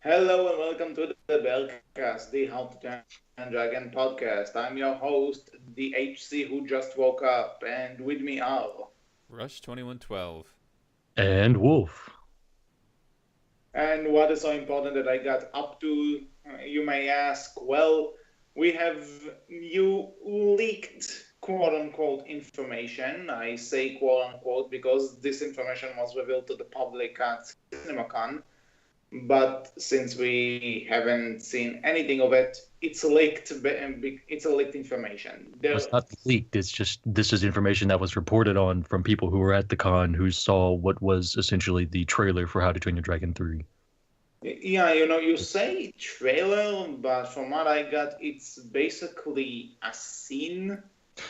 Hello and welcome to the Berkcast, the How to Train Dragon podcast. I'm your host, the HC who just woke up, and with me are. Rush 2112. And Wolf. And what is so important that I got up to, you may ask? Well, we have new leaked quote unquote information. I say quote unquote because this information was revealed to the public at CinemaCon. But since we haven't seen anything of it, it's leaked. It's a leaked information. Well, it's not leaked. It's just this is information that was reported on from people who were at the con who saw what was essentially the trailer for How to Train Your Dragon 3. Yeah, you say trailer, but from what I got, it's basically a scene,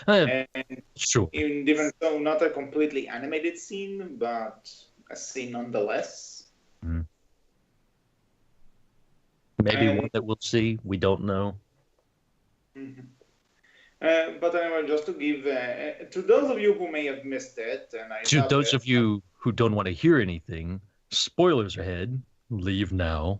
and Sure. in different, so not a completely animated scene, but a scene nonetheless. Mm. Maybe And- one that we'll see. We don't know. Mhm. But anyway, just to give to those of you who may have missed it, and I To doubt those it, of you who don't want to hear anything, spoilers ahead. Leave now.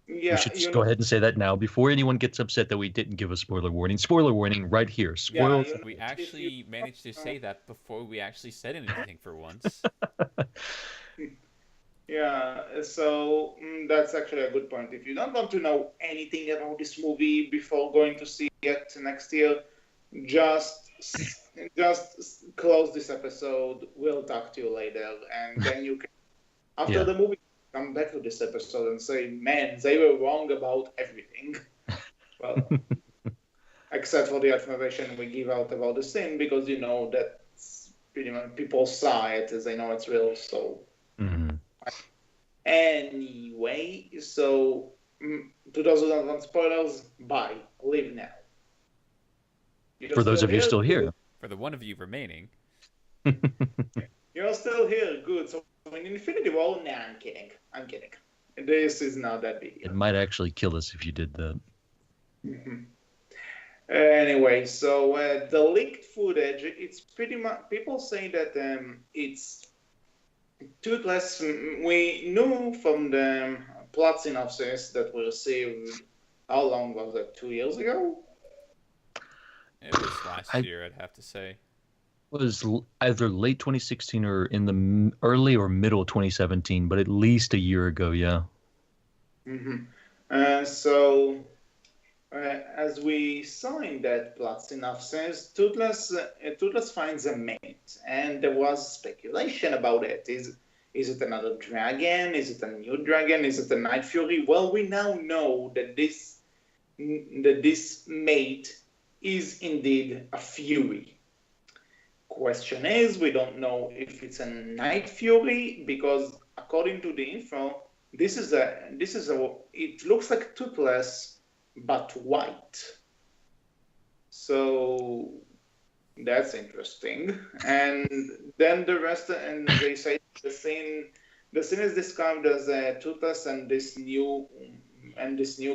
yeah, We should just go ahead and say that now before anyone gets upset that we didn't give a spoiler warning. Spoiler warning right here. Spoilers. Yeah, We actually managed to say that before we actually said anything for once. Yeah, so that's actually a good point. If you don't want to know anything about this movie before going to see it next year, just just close this episode. We'll talk to you later, and then you can, after Yeah. the movie, come back to this episode and say, "Man, they were wrong about everything." Well, except for the information we give out about the scene, because that pretty much people saw it as they know it's real. So. Mhm. Anyway, so 2001 spoilers, bye. Leave now. For those of you still here. For the one of you remaining. You're still here, good. So in Infinity War, nah, I'm kidding. I'm kidding. This is not that big. It might actually kill us if you did that. Mm-hmm. Anyway, so the leaked footage, it's pretty much, people say that it's toothless. We knew from the plot synopsis that we received, how long was that, 2 years ago? It was last year, I'd have to say. Was either late 2016 or in the early or middle 2017, but at least a year ago, yeah. Mm-hmm. So, as we saw in that plot synopsis, Toothless finds a mate, and there was speculation about it. Is it another dragon? Is it a new dragon? Is it a Night Fury? Well, we now know that this mate is indeed a Fury. Question is, we don't know if it's a Night Fury because, according to the info, it looks like Toothless but white. So that's interesting. And then the rest, and they say the scene is described as Toothless and this new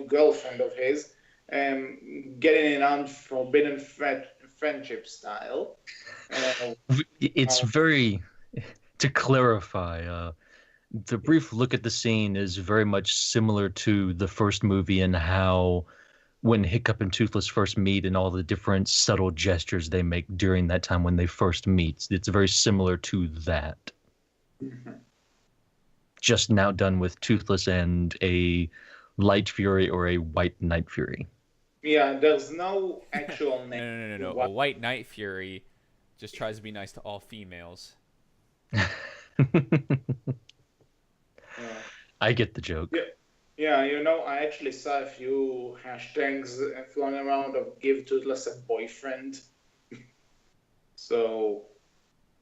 girlfriend of his getting in on forbidden friendship style. It's very, to clarify, the brief look at the scene is very much similar to the first movie and how when Hiccup and Toothless first meet and all the different subtle gestures they make during that time when they first meet. It's very similar to that. Mm-hmm. Just now done with Toothless and a Light Fury or a White Night Fury. Yeah, there's no actual name. No. A White Night Fury just tries to be nice to all females. I get the joke. Yeah, I actually saw a few hashtags flown around of give Toothless a boyfriend. So,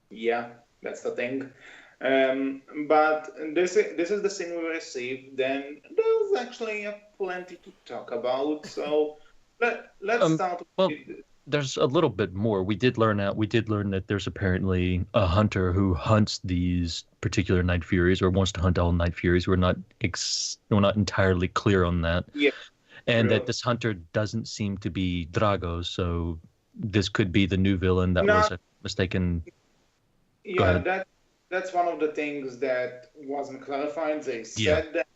yeah, that's the thing. But this is the scene we received. Then there's actually plenty to talk about. So let's start. Well, there's a little bit more. We did learn that there's apparently a hunter who hunts these particular Night Furies or wants to hunt all Night Furies. We're not entirely clear on that. Yeah. And that this hunter doesn't seem to be Drago, so this could be the new villain that was a mistaken. Yeah, that's one of the things that wasn't clarified. They said that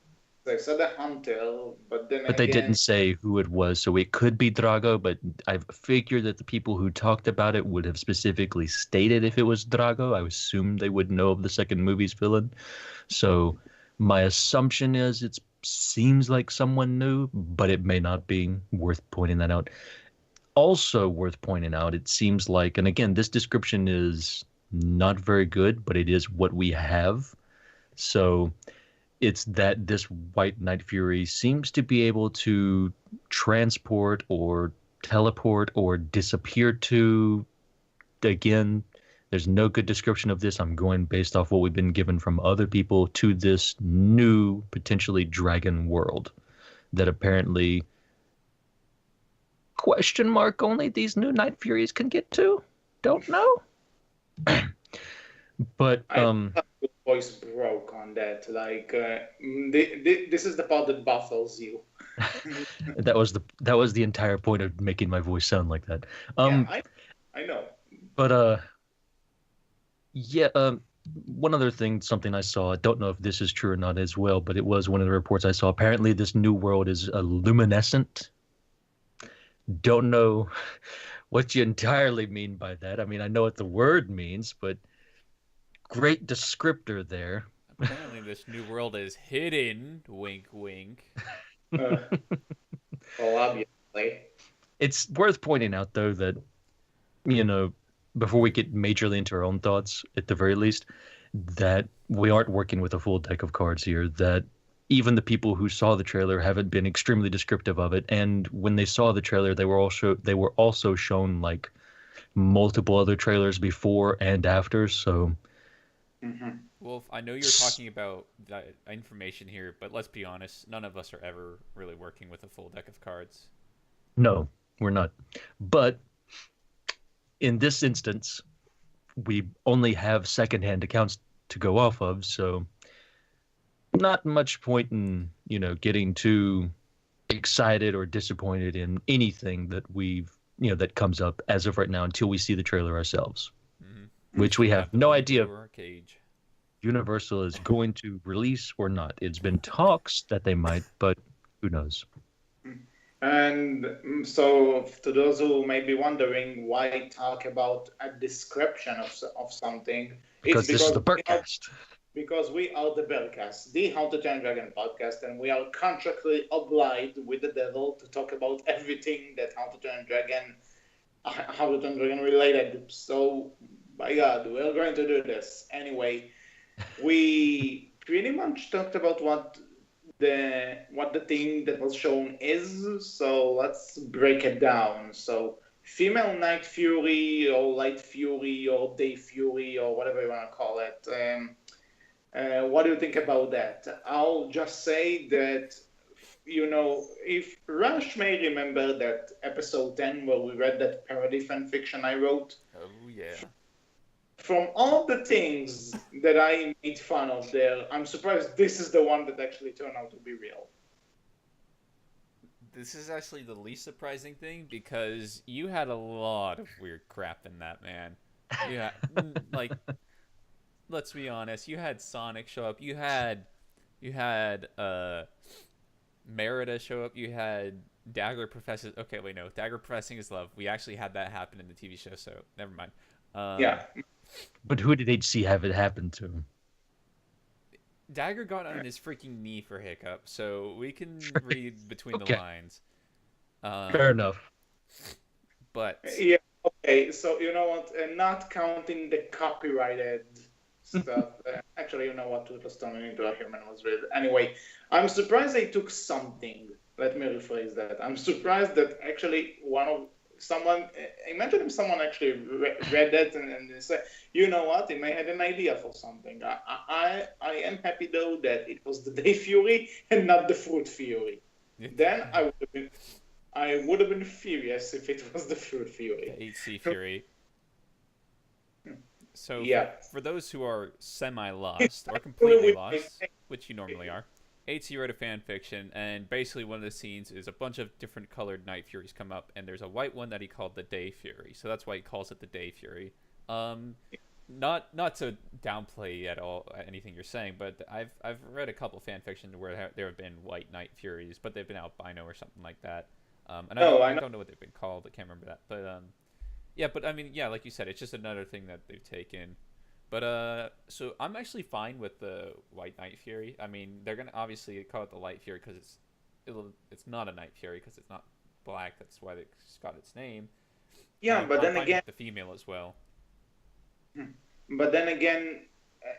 They said a hunter, but then But they again, didn't say who it was, so it could be Drago, but I figured that the people who talked about it would have specifically stated if it was Drago. I assumed they would know of the second movie's villain. So my assumption is it seems like someone new, but it may not be. Worth pointing that out. Also worth pointing out, it seems like, and again, this description is not very good, but it is what we have. So it's that this White Knight Fury seems to be able to transport or teleport or disappear to, again, there's no good description of this. I'm going based off what we've been given from other people to this new, potentially dragon world that apparently, question mark, only these new Night Furies can get to? Don't know. But your voice broke on that. Like, this is the part that baffles you. that was the entire point of making my voice sound like that. Yeah, I know. But yeah, one other thing, something I saw, I don't know if this is true or not as well, but it was one of the reports I saw. Apparently, this new world is luminescent. Don't know what you entirely mean by that. I mean, I know what the word means, but great descriptor there. Apparently, this new world is hidden. Wink, wink. Well, obviously. It's worth pointing out, though, that, you know, before we get majorly into our own thoughts, at the very least, that we aren't working with a full deck of cards here, that even the people who saw the trailer haven't been extremely descriptive of it. And when they saw the trailer, they were also shown like multiple other trailers before and after. So, Wolf, I know you're talking about that information here, but let's be honest, none of us are ever really working with a full deck of cards. no, we're not. But in this instance, we only have secondhand accounts to go off of, so not much point in, getting too excited or disappointed in anything that that comes up as of right now until we see the trailer ourselves, which we have no idea if Universal is going to release or not. It's been talks that they might, but who knows? And so, to those who may be wondering why talk about a description of something, because this is the Berkcast. Because we are the Berkcast, the How to Train Dragon podcast, and we are contractually obliged with the devil to talk about everything that How to Train Dragon related. So, by God, we're going to do this. Anyway, we pretty much talked about what the thing that was shown is, so let's break it down. So female Night Fury or Light Fury or Day Fury or whatever you want to call it. What do you think about that? I'll just say that, if Rush may remember that episode 10 where we read that parody fanfiction I wrote. Oh, yeah. From all the things that I made fun of there, I'm surprised this is the one that actually turned out to be real. This is actually the least surprising thing because you had a lot of weird crap in that, man. Yeah, like, let's be honest. You had Sonic show up. You had Merida show up. You had Dagger professes. Okay, wait, no. Dagger professing his love. We actually had that happen in the TV show, so never mind. Yeah. But who did HC have it happen to? Dagger got on his freaking knee for Hiccup, so we can read between the lines. Fair enough. But yeah, okay. So you know what? Not counting the copyrighted stuff. Actually, you know what? To just turn into a human was real. Anyway, I'm surprised they took something. Let me rephrase that. I'm surprised that actually imagine if someone actually read that and they said, you know what, they may have an idea for something. I am happy though that it was the Day Fury and not the Fruit Fury. Then I would have been furious if it was the Fruit Fury. The HC Fury. So yeah. for those who are semi-lost or completely lost, which you normally are, HC wrote a fan fiction, and basically one of the scenes is a bunch of different colored Night Furies come up, and there's a white one that he called the Day Fury, so that's why he calls it the Day Fury. not to downplay at all anything you're saying, but I've read a couple fan fiction where there have been White Knight Furies, but they've been albino or something like that. And No, I I know. don't know what they've been called. I can't remember that. But yeah, but I mean, yeah, like you said, it's just another thing that they've taken. But so I'm actually fine with the White Knight Fury. I mean, they're gonna obviously call it the Light Fury because it's not a Night Fury because it's not black. That's why it's got its name. Yeah, And but I'm then fine again, with the female as well. but then again,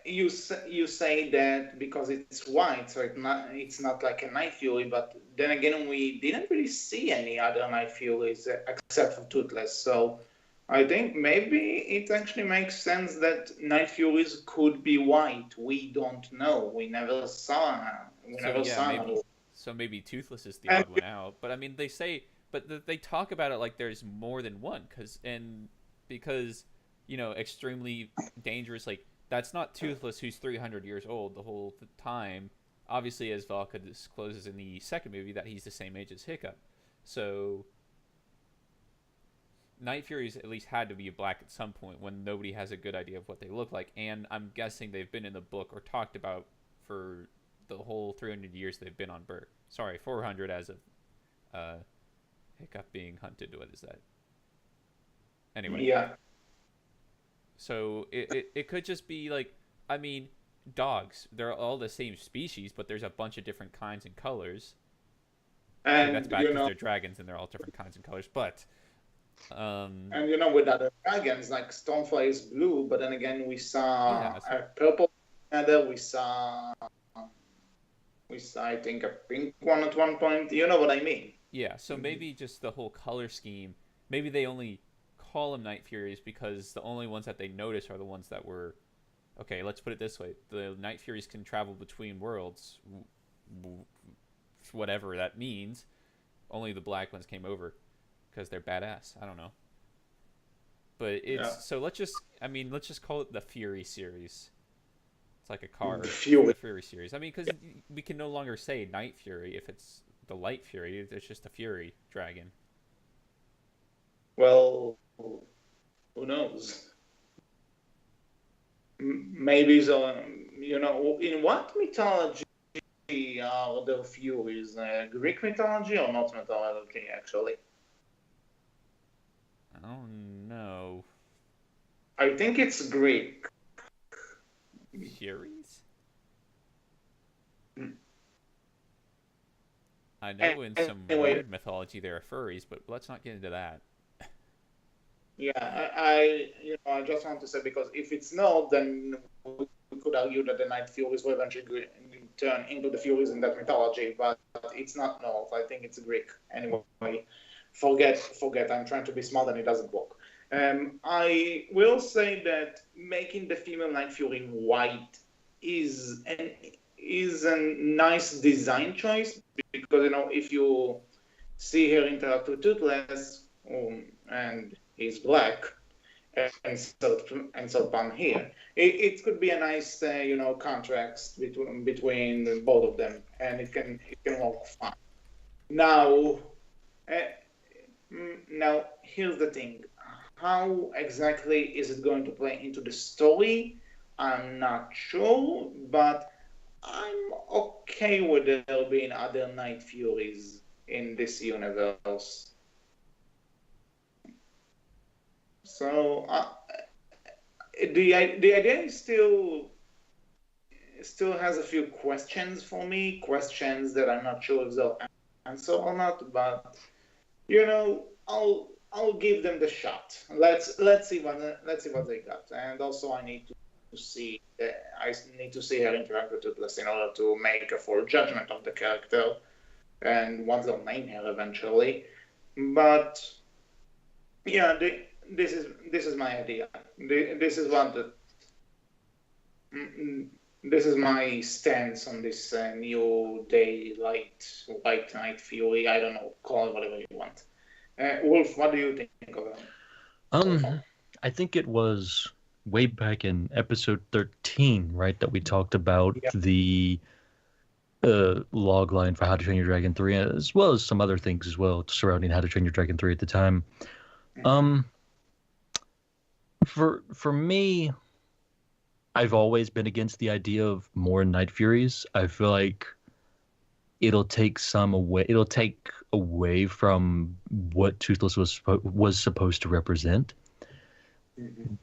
you say that because it's white, so it's not like a Night Fury. But then again, we didn't really see any other Night Furies except for Toothless. So I think maybe it actually makes sense that Night Furies could be white. We don't know. We never saw. We So never yeah, saw. maybe Toothless is the And odd one out. But I mean, they say, but they talk about it like there's more than one, because extremely dangerous. Like that's not Toothless, who's 300 years old the whole time. Obviously, as Valka discloses in the second movie, that he's the same age as Hiccup. So Night Furies at least had to be black at some point when nobody has a good idea of what they look like, and I'm guessing they've been in the book or talked about for the whole 300 years they've been on Berk. Sorry, 400 as of uh, Hiccup being hunted. What is that? Anyway, Yeah, so it could just be like, I mean, dogs. They're all the same species, but there's a bunch of different kinds and colors. Okay, that's and bad because they're dragons and they're all different kinds and colors. But and with other dragons, like Stormfly is blue, but then again, we saw yeah, a purple another. We saw, I think, a pink one at one point. You know what I mean? yeah. So maybe just the whole color scheme. Maybe they only call them Night Furies because the only ones that they notice are the ones that were. Okay, let's put it this way: the Night Furies can travel between worlds, whatever that means. Only the black ones came over because they're badass. I don't know, but it's so let's just call it the Fury series. It's like a car, Fury. the Fury series. I mean, because we can no longer say Night Fury if it's the Light Fury. It's just a Fury dragon. Well, who knows? Maybe so. In what mythology are the Furies? Greek mythology or not mythology? Actually, Oh no, I think it's Greek. Furies? I know in some Anyway, weird mythology there are furries, but let's not get into that. yeah, I just want to say because if it's not, then we could argue that the Night Furies will eventually turn into the Furies in that mythology, but it's not North. I think it's Greek. Anyway, forget. I'm trying to be smart and it doesn't work. I will say that making the female Night Fury white is a nice design choice because if you see her interact with Toothless and he's black and so on here, it could be a nice contrast between both of them, and it can work fine. Now, now here's the thing: how exactly is it going to play into the story? I'm not sure, but I'm okay with there being other Night Furies in this universe. So the idea is still has a few questions for me, questions that I'm not sure if they'll answer or not, but I'll give them the shot. Let's see what they got, and also I need to see her interact with Toothless in order to make a full judgment of the character and what they'll name her eventually. But yeah, this is my idea. This is this is my stance on this new White Knight Fury. I don't know, call it whatever you want. Wolf, what do you think of it? I think it was way back in episode 13, right, that we talked about the log line for How to Train Your Dragon 3, as well as some other things as well surrounding How to Train Your Dragon 3 at the time. For me, I've always been against the idea of more Night Furies. I feel like it'll take some away. It'll take away from what Toothless was supposed to represent. Mhm.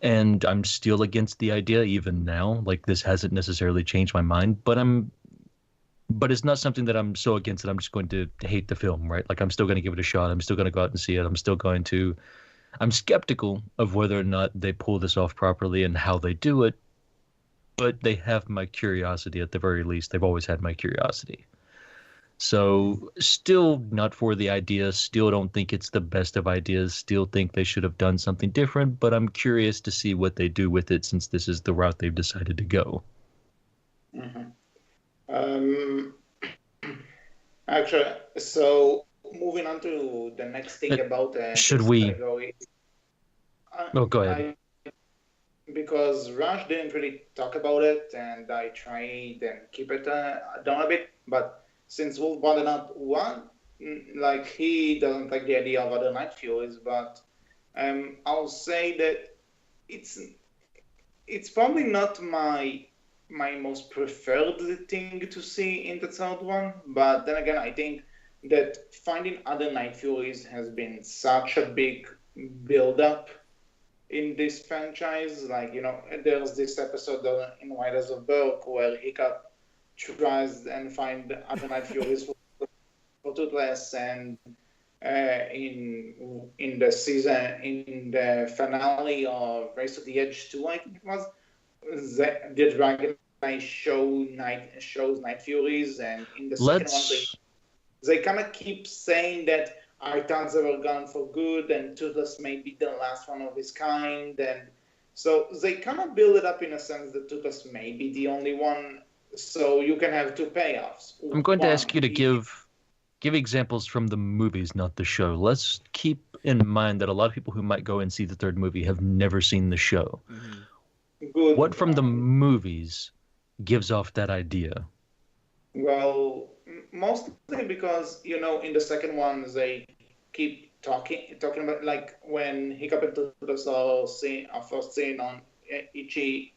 And I'm still against the idea even now. Like, this hasn't necessarily changed my mind, but it's not something that I'm so against that I'm just going to hate the film, right? Like, I'm still going to give it a shot. I'm still going to go out and see it. I'm skeptical of whether or not they pull this off properly and how they do it, but they have my curiosity at the very least. They've always had my curiosity. So, still not for the idea, still don't think it's the best of ideas, still think they should have done something different, but I'm curious to see what they do with it since this is the route they've decided to go. Mhm. Um, Actually, so moving on to the next thing about Should this we? category, Oh, go ahead. because Raj didn't really talk about it, and I tried and keep it down a bit. But since Wolf brought it up, like he doesn't like the idea of other Night Furies, but I'll say that it's it's probably not my most preferred thing to see in the third one. But then again, I think that finding other Night Furies has been such a big build up in this franchise. Like, there's this episode in Riders of Berk where Hiccup tries and find other Night Furies for Toothless, and in the season, in the finale of Race of the Edge 2, I think it was, the Dragon Knight shows Night Furies, and in the second one Let's they kind of keep saying that our towns were gone for good, and Toothless may be the last one of his kind, and so they kind of build it up in a sense that Toothless may be the only one, so you can have two payoffs. I'm going to One, ask you to give examples from the movies, not the show. Let's keep in mind that a lot of people who might go and see the third movie have never seen the show. good. What from the movies gives off that idea? Well, mostly because in the second one they keep talking about, like, when Hiccup and Toothless are first seen on Ichi.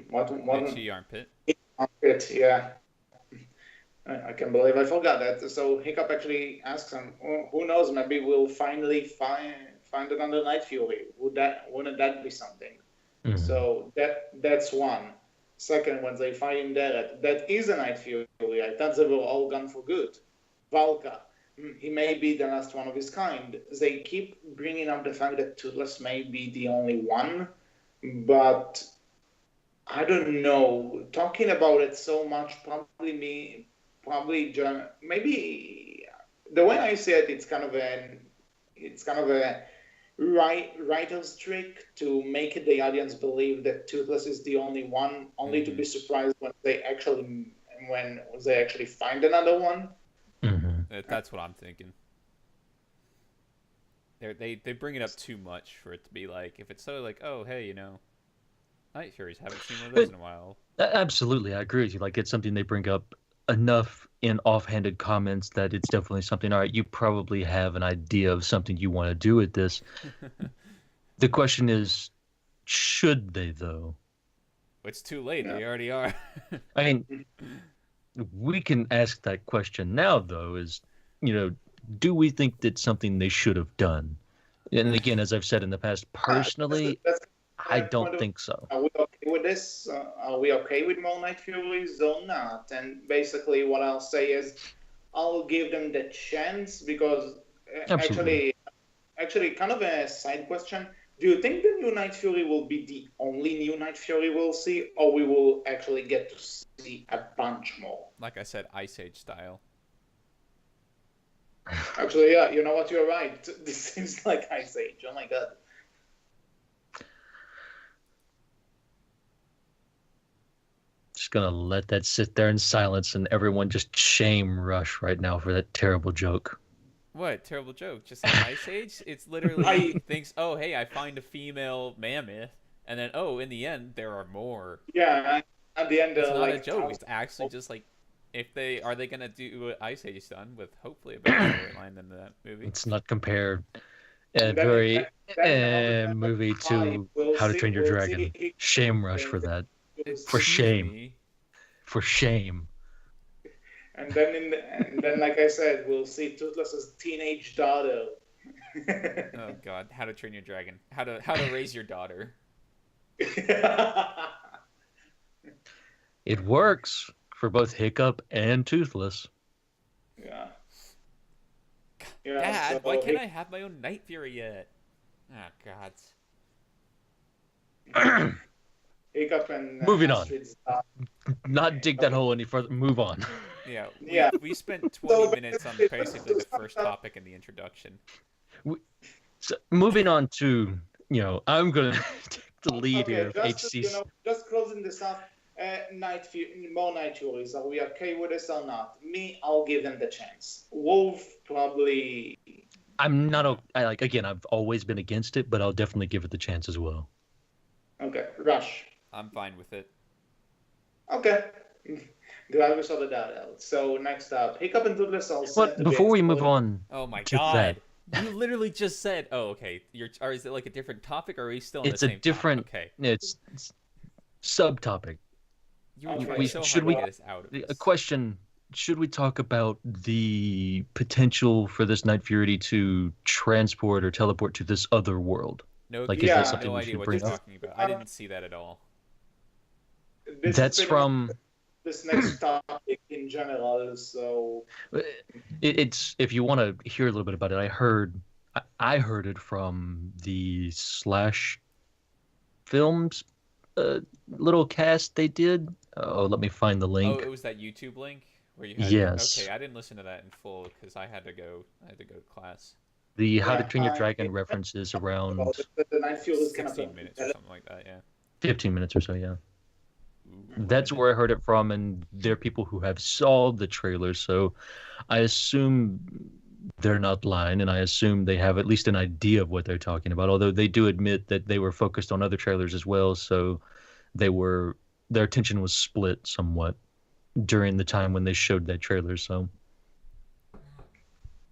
What Itchy armpit. Armpit, yeah. I can't believe I forgot that. So Hiccup actually asks him, "Who knows? Maybe we'll finally find another Night Fury. Wouldn't that be something?" Mhm. So that's one. Second, when they find him there, that is a Night Fury. I thought they were all gone for good. Valka, he may be the last one of his kind. They keep bringing up the fact that Toothless may be the only one, but I don't know. Talking about it so much maybe the way I see it, it's kind of a writer's trick to make the audience believe that Toothless is the only one, only to be surprised when they actually find another one. That's what I'm thinking. They bring it up too much for it to be like, if it's so like, oh hey, Night Furies, haven't seen one of those in a while. Absolutely, I agree with you. Like, it's something they bring up enough in offhanded comments that it's definitely something. All right, you probably have an idea of something you want to do with this. The question is, should they though? It's too late. They already are. I mean, we can ask that question now, though, is, do we think that's something they should have done? And again, as I've said in the past, personally, I don't think so. Are we okay with this? Are we okay with more Night Furies or not? And basically, what I'll say is, I'll give them the chance because Absolutely. actually, kind of a side question. Do you think the new Night Fury will be the only new Night Fury we'll see, or we will actually get to see a bunch more? Like I said, Ice Age style. Actually, yeah, you know what? You're right. This seems like Ice Age. Oh my god. Just gonna let that sit there in silence and everyone just shame Rush right now for that terrible joke. What terrible joke? Just like Ice Age? It's literally thinks, oh hey, I find a female mammoth, and then in the end there are more. Yeah, at the end, it's not a joke. It's actually just like, if they gonna do what Ice Age done with hopefully a better storyline than that movie. Let's not compare A And very then on the movie five, to How to Train Your we'll see Dragon. Hiccup, Shame rush and for that. we'll For see, Excuse shame. me. For shame. and then like I said, we'll see Toothless's teenage daughter. Oh God, How to Train Your Dragon. How to raise your daughter. It works for both Hiccup and Toothless. Yeah. Dad, So why can't I have my own Night Fury yet? Oh God. Hiccup and Moving on. Astrid's daughter. Not dig that hole any further. Move on. Yeah, Yeah. we spent 20 minutes on basically the first topic in the introduction. So, moving on to, I'm going to take the lead Okay, here of just HCC. just closing this up. More Night Furies. Are we okay with this or not? Me, I'll give them the chance. Wolf probably. I'm not, again, I've always been against it, but I'll definitely give it the chance as well. Okay, Rush. I'm fine with it. Okay. Glad we sorted that out. So next up, Hiccup and Toothless all set But to before be we move exploded. on Oh my to God. that, You literally just said, "Oh, okay." Or is it like a different topic, or are we still on it's the a same different, topic? Okay. it's subtopic. You were Okay. trying so Should hard we- to get us out of A this. question: should we talk about the potential for this Night Fury to transport or teleport to this other world? No, Like, you is that have something no we idea should what bring you're up? talking about. I didn't see that at all. This That's is pretty much from. this next topic in general. So It's if you want to hear a little bit about it. I heard it from the Slash Films little cast they did. Oh, let me find the Oh, link. it was that YouTube link where you had. Yes. Okay, I didn't listen to that in full because I had to go. I had to go to class. The How to Yeah, Train Your I- Dragon references around the Night Fury is kind of 16 minutes or something like that. Yeah. 15 minutes or so. Yeah. Ooh, That's where I heard it from, and they're people who have saw the trailers, so I assume they're not lying, and I assume they have at least an idea of what they're talking about. Although they do admit that they were focused on other trailers as well, so their attention was split somewhat during the time when they showed that trailer. So,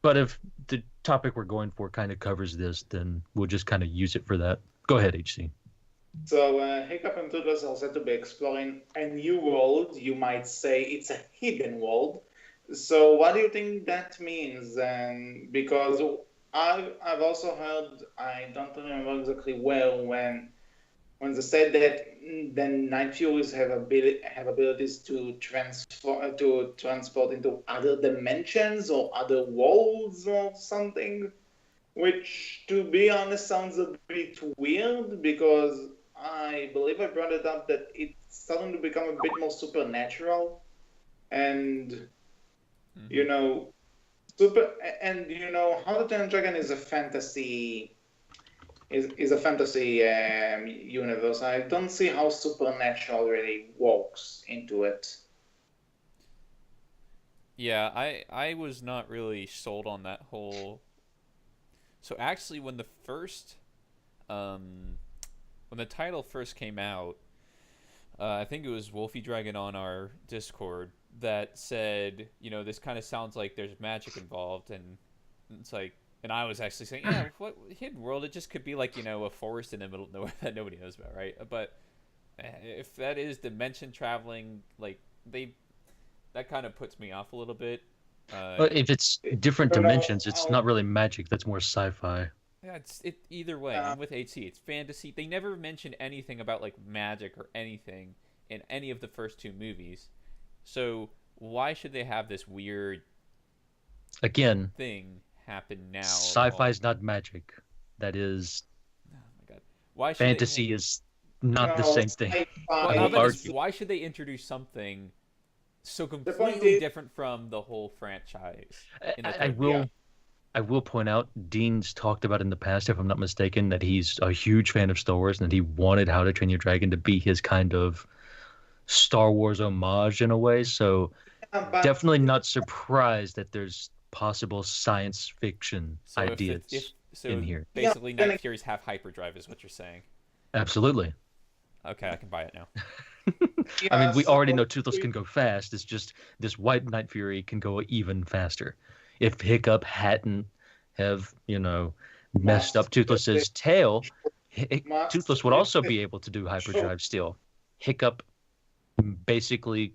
but if the topic we're going for kind of covers this, then we'll just kind of use it for that. Go ahead, HC. So Hiccup and Toothless are said to be exploring a new world. You might say it's a hidden world. So what do you think that means? And because I've also heard, I don't remember exactly where, when they said that the Night Furies have abilities to transport into other dimensions or other worlds or something. Which, to be honest, sounds a bit weird because I believe I brought it up that it's starting to become a bit more supernatural, and How to Train Your Dragon is a fantasy is a fantasy universe. I don't see how supernatural really works into it. Yeah, I was not really sold on that whole. So actually, when the title first came out, I think it was Wolfie Dragon on our Discord that said, this kind of sounds like there's magic involved, and it's like, and I was actually saying, yeah, what hidden world? It just could be like a forest in the middle of nowhere that nobody knows about, right? But if that is dimension traveling, like that kind of puts me off a little bit. But if it's different dimensions, it's not really magic. That's more sci-fi. Yeah, either way. I'm with HC. It's fantasy. They never mention anything about like magic or anything in any of the first two movies. So why should they have this weird thing happen now? Sci-fi is not magic. That is. Oh my god. Why should fantasy is not the same thing. Why should they introduce something so completely different from the whole franchise? I will point out, Dean's talked about in the past, if I'm not mistaken, that he's a huge fan of Star Wars and that he wanted How to Train Your Dragon to be his kind of Star Wars homage in a way. So definitely not surprised that there's possible science fiction ideas in here. Basically, Night Furies have hyperdrive is what you're saying. Absolutely. Okay, I can buy it now. I mean, we already know Toothless can go fast. It's just this White Night Fury can go even faster. If Hiccup hadn't have, messed up Toothless's tail, Must Toothless would also be able to do hyperdrive still. Hiccup basically,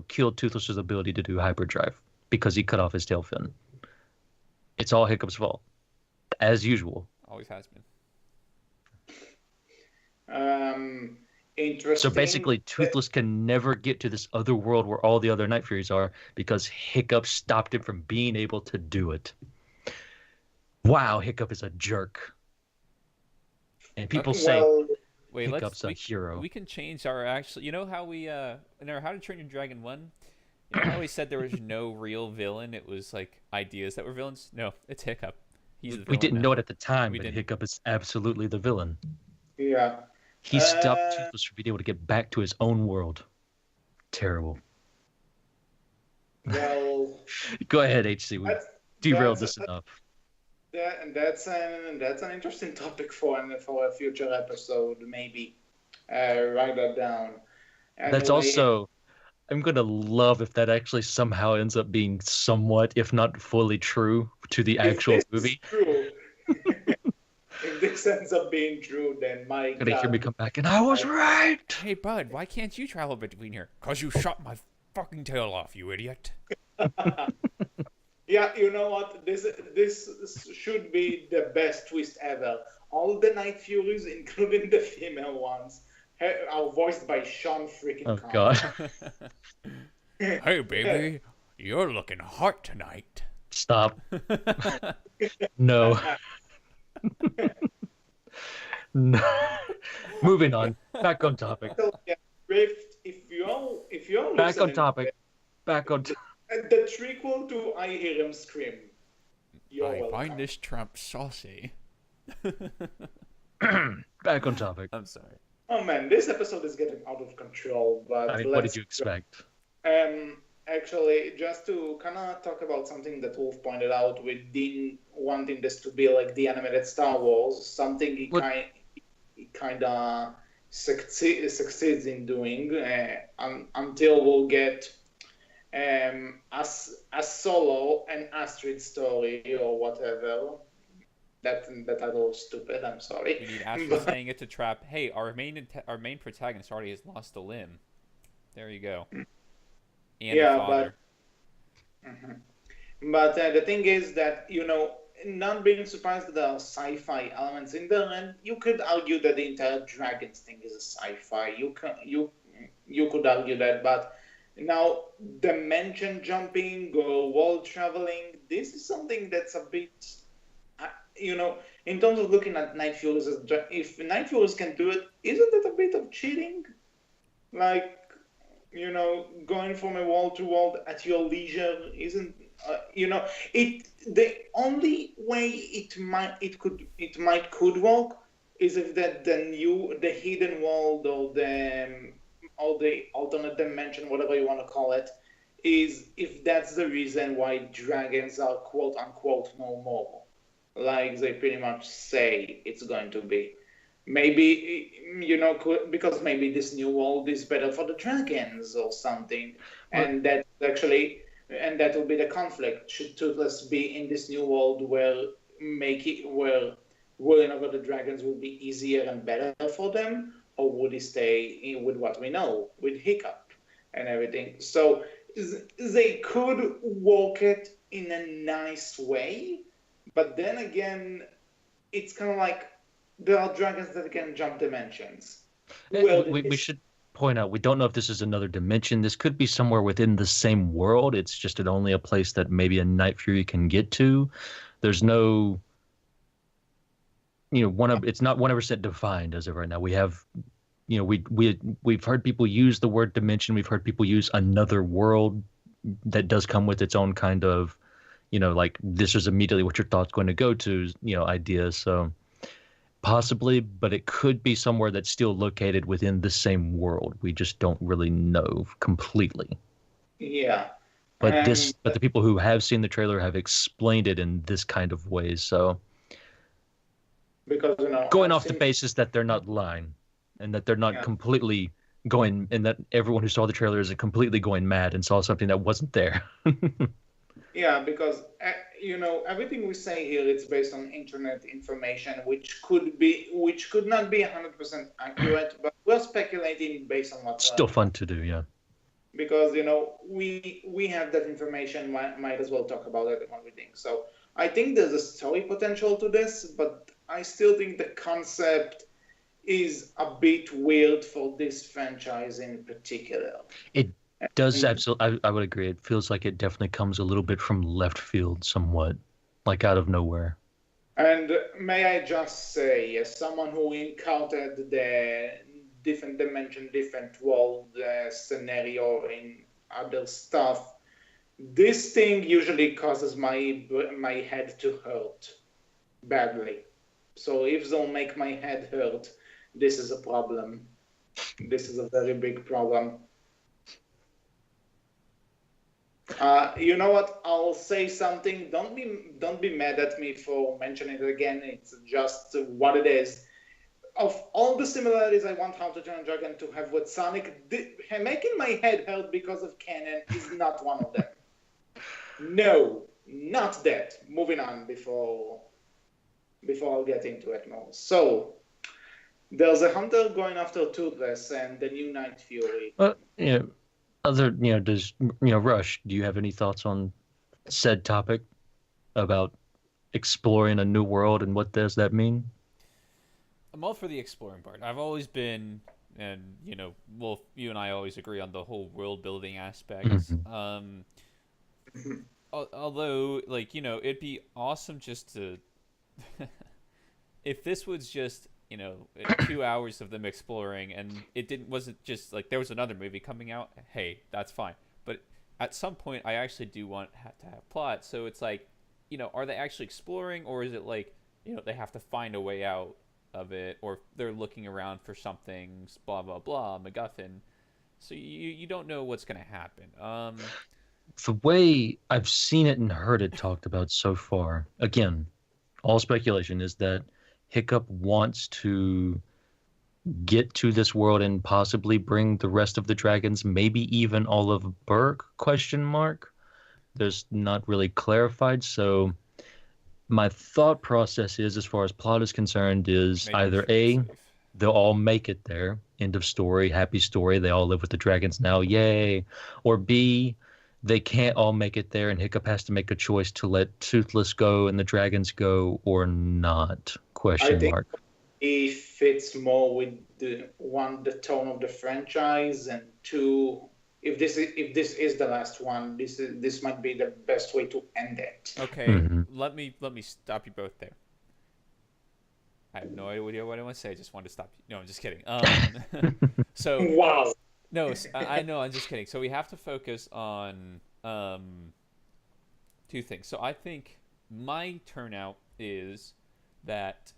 killed Toothless's ability to do hyperdrive because he cut off his tail fin. It's all Hiccup's fault, as usual. Always has been. Interesting. So basically, Toothless can never get to this other world where all the other Night Furies are because Hiccup stopped him from being able to do it. Wow, Hiccup is a jerk. And people say wait, Hiccup's a hero. We can change our actual. You know how we in our How to Train Your Dragon 1, you know how we said there was no real villain? It was like ideas that were villains. No, it's Hiccup. He's the villain. We didn't now. know it at the time, but Hiccup is absolutely the villain. Yeah. He stopped Toothless from being able to get back to his own world. Terrible. Well, go ahead, HC. We derailed this enough. That's an interesting topic for a future episode. Maybe write that down. Anyway, that's also. I'm gonna love if that actually somehow ends up being somewhat, if not fully true, to the actual movie. True. If this ends up being true, then my God. Gonna hear me come back and I was right. Hey, bud, why can't you travel between here? 'Cause you shot my fucking tail off, you idiot. Yeah, you know what? This should be the best twist ever. All the Night Furies, including the female ones, are voiced by Sean freaking Oh, Connery. God. Hey, baby, you're looking hot tonight. Stop. No. No. Moving on. Back on topic. So, yeah, Rift, if you're back on topic. Back on the prequel to I Hear Him Scream. You're I welcome. find this Trump saucy. Back on topic. I'm sorry. Oh man, this episode is getting out of control. But I mean, what did you expect? Actually, just to kind of talk about something that Wolf pointed out with Dean wanting this to be like the animated Star Wars, something he kind of succeeds in doing until we'll get a Solo and Astrid story or whatever. That title was stupid. I'm sorry. We need Astrid saying it to Trap. Hey, our main protagonist already has lost a limb. There you go. And a father. But the thing is that, not being surprised that there are sci-fi elements in there, and you could argue that the entire dragons thing is a sci-fi. You could argue that, but now dimension jumping or world traveling, this is something that's a bit, in terms of looking at Night Furies, if Night Furies can do it, isn't it a bit of cheating? Like, going from a world to world at your leisure isn't, the only way it might could work is if the hidden world or the alternate dimension, whatever you want to call it, is if that's the reason why dragons are quote unquote no more, like they pretty much say it's going to be. Maybe, because maybe this new world is better for the dragons or something. And that will be the conflict. Should Toothless be in this new world where ruling over the dragons will be easier and better for them? Or would he stay with what we know, with Hiccup and everything? So they could work it in a nice way. But then again, it's kind of like, there are dragons that can jump dimensions. We should point out, we don't know if this is another dimension. This could be somewhere within the same world. It's just only a place that maybe a Night Fury can get to. There's no, it's not 100% defined as of right now. We have, we've heard people use the word dimension. We've heard people use another world that does come with its own kind of, like this is immediately what your thought's going to go to, idea. So possibly, but it could be somewhere that's still located within the same world. We just don't really know completely. Yeah. But the people who have seen the trailer have explained it in this kind of ways. So because going off the basis that they're not lying and that they're not completely going, and that everyone who saw the trailer isn't completely going mad and saw something that wasn't there. Yeah, because everything we say here, it's based on internet information, which could not be 100% accurate, but we're speculating based on what's Still fun to do, yeah. because we have that information. Might as well talk about it when we think. So I think there's a story potential to this, but I still think the concept is a bit weird for this franchise in particular. It does absolutely. I would agree. It feels like it definitely comes a little bit from left field, somewhat, like out of nowhere. And may I just say, as someone who encountered the different dimension, different world scenario in other stuff, this thing usually causes my head to hurt badly. So if they'll make my head hurt, this is a problem. This is a very big problem. You know what? I'll say something. Don't be mad at me for mentioning it again. It's just what it is. Of all the similarities I want How to Train Your Dragon to have with Sonic, making my head hurt because of canon is not one of them. No, not that. Moving on before I'll get into it more. So there's a hunter going after Toothless and the new Night Fury. Does Rush, do you have any thoughts on said topic about exploring a new world and what does that mean? I'm all for the exploring part. I've always been, and well, you and I always agree on the whole world building aspects. Although, it'd be awesome just to, if this was just 2 hours of them exploring and wasn't just like there was another movie coming out, hey, that's fine. But at some point I actually do want to have plot, so it's like, are they actually exploring, or is it like, they have to find a way out of it, or they're looking around for something, blah blah blah, MacGuffin, so you don't know what's going to happen. The way I've seen it and heard it talked about so far, again, all speculation, is that Hiccup wants to get to this world and possibly bring the rest of the dragons, maybe even all of Berk, ? There's not really clarified. So my thought process is, as far as plot is concerned, is Maybe either A, they'll all make it there, end of story, happy story, they all live with the dragons now, yay. Or B, they can't all make it there and Hiccup has to make a choice to let Toothless go and the dragons go or not. ? I think it fits more with the tone of the franchise, and two, if this is the last one, this might be the best way to end it. Okay, let me stop you both there. I have no idea what I want to say. I just wanted to stop you. No, I'm just kidding. So wow. No, I know. I'm just kidding. So we have to focus on two things. So I think my turnout is that.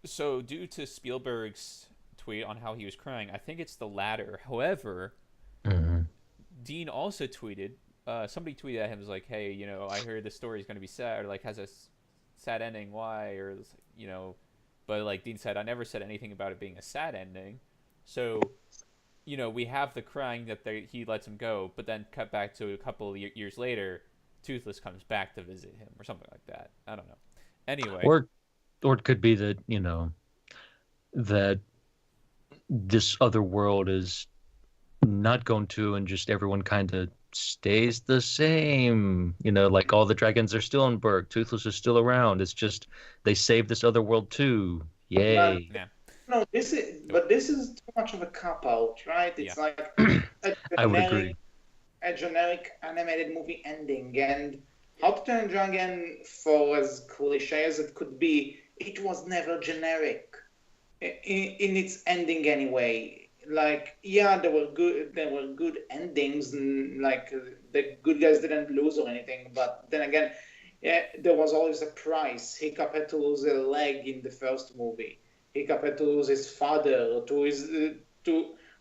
So due to Spielberg's tweet on how he was crying, I think it's the latter. However, Dean also tweeted. Somebody tweeted at him, was like, "Hey, I heard the story is going to be sad, or like has a sad ending. Why?" Or but like Dean said, I never said anything about it being a sad ending. So. We have the crying that he lets him go, but then cut back to a couple of years later, Toothless comes back to visit him or something like that. I don't know. Anyway. Or it could be that, that this other world is not going to, and just everyone kind of stays the same. Like all the dragons are still in Berk, Toothless is still around. It's just they save this other world too. Yay. Yeah. No, this is too much of a cop-out, right? It's like I would agree. A generic animated movie ending, and How to Train Your Dragon, for as cliche as it could be, it was never generic in its ending anyway. Like, yeah, there were good endings, and like the good guys didn't lose or anything, but then again, there was always a price. Hiccup had to lose a leg in the first movie. Hiccup had to lose his father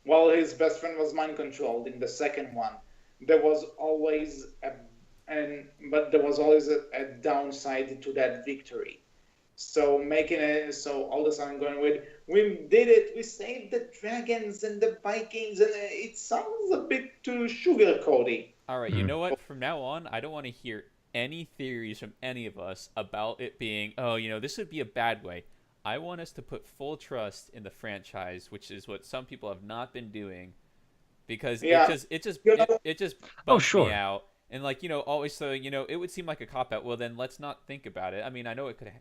while his best friend was mind controlled in the second one. There was always a downside to that victory. So all of a sudden going with, we did it, we saved the dragons and the Vikings, and it sounds a bit too sugar-coaty. All right, you know what? From now on, I don't want to hear any theories from any of us about it being, oh, this would be a bad way. I want us to put full trust in the franchise, which is what some people have not been doing, because it Yeah, just it just you it, know, it just Oh, bums me sure. out. And like, always, so it would seem like a cop out. Well, then let's not think about it. I mean, I know it could,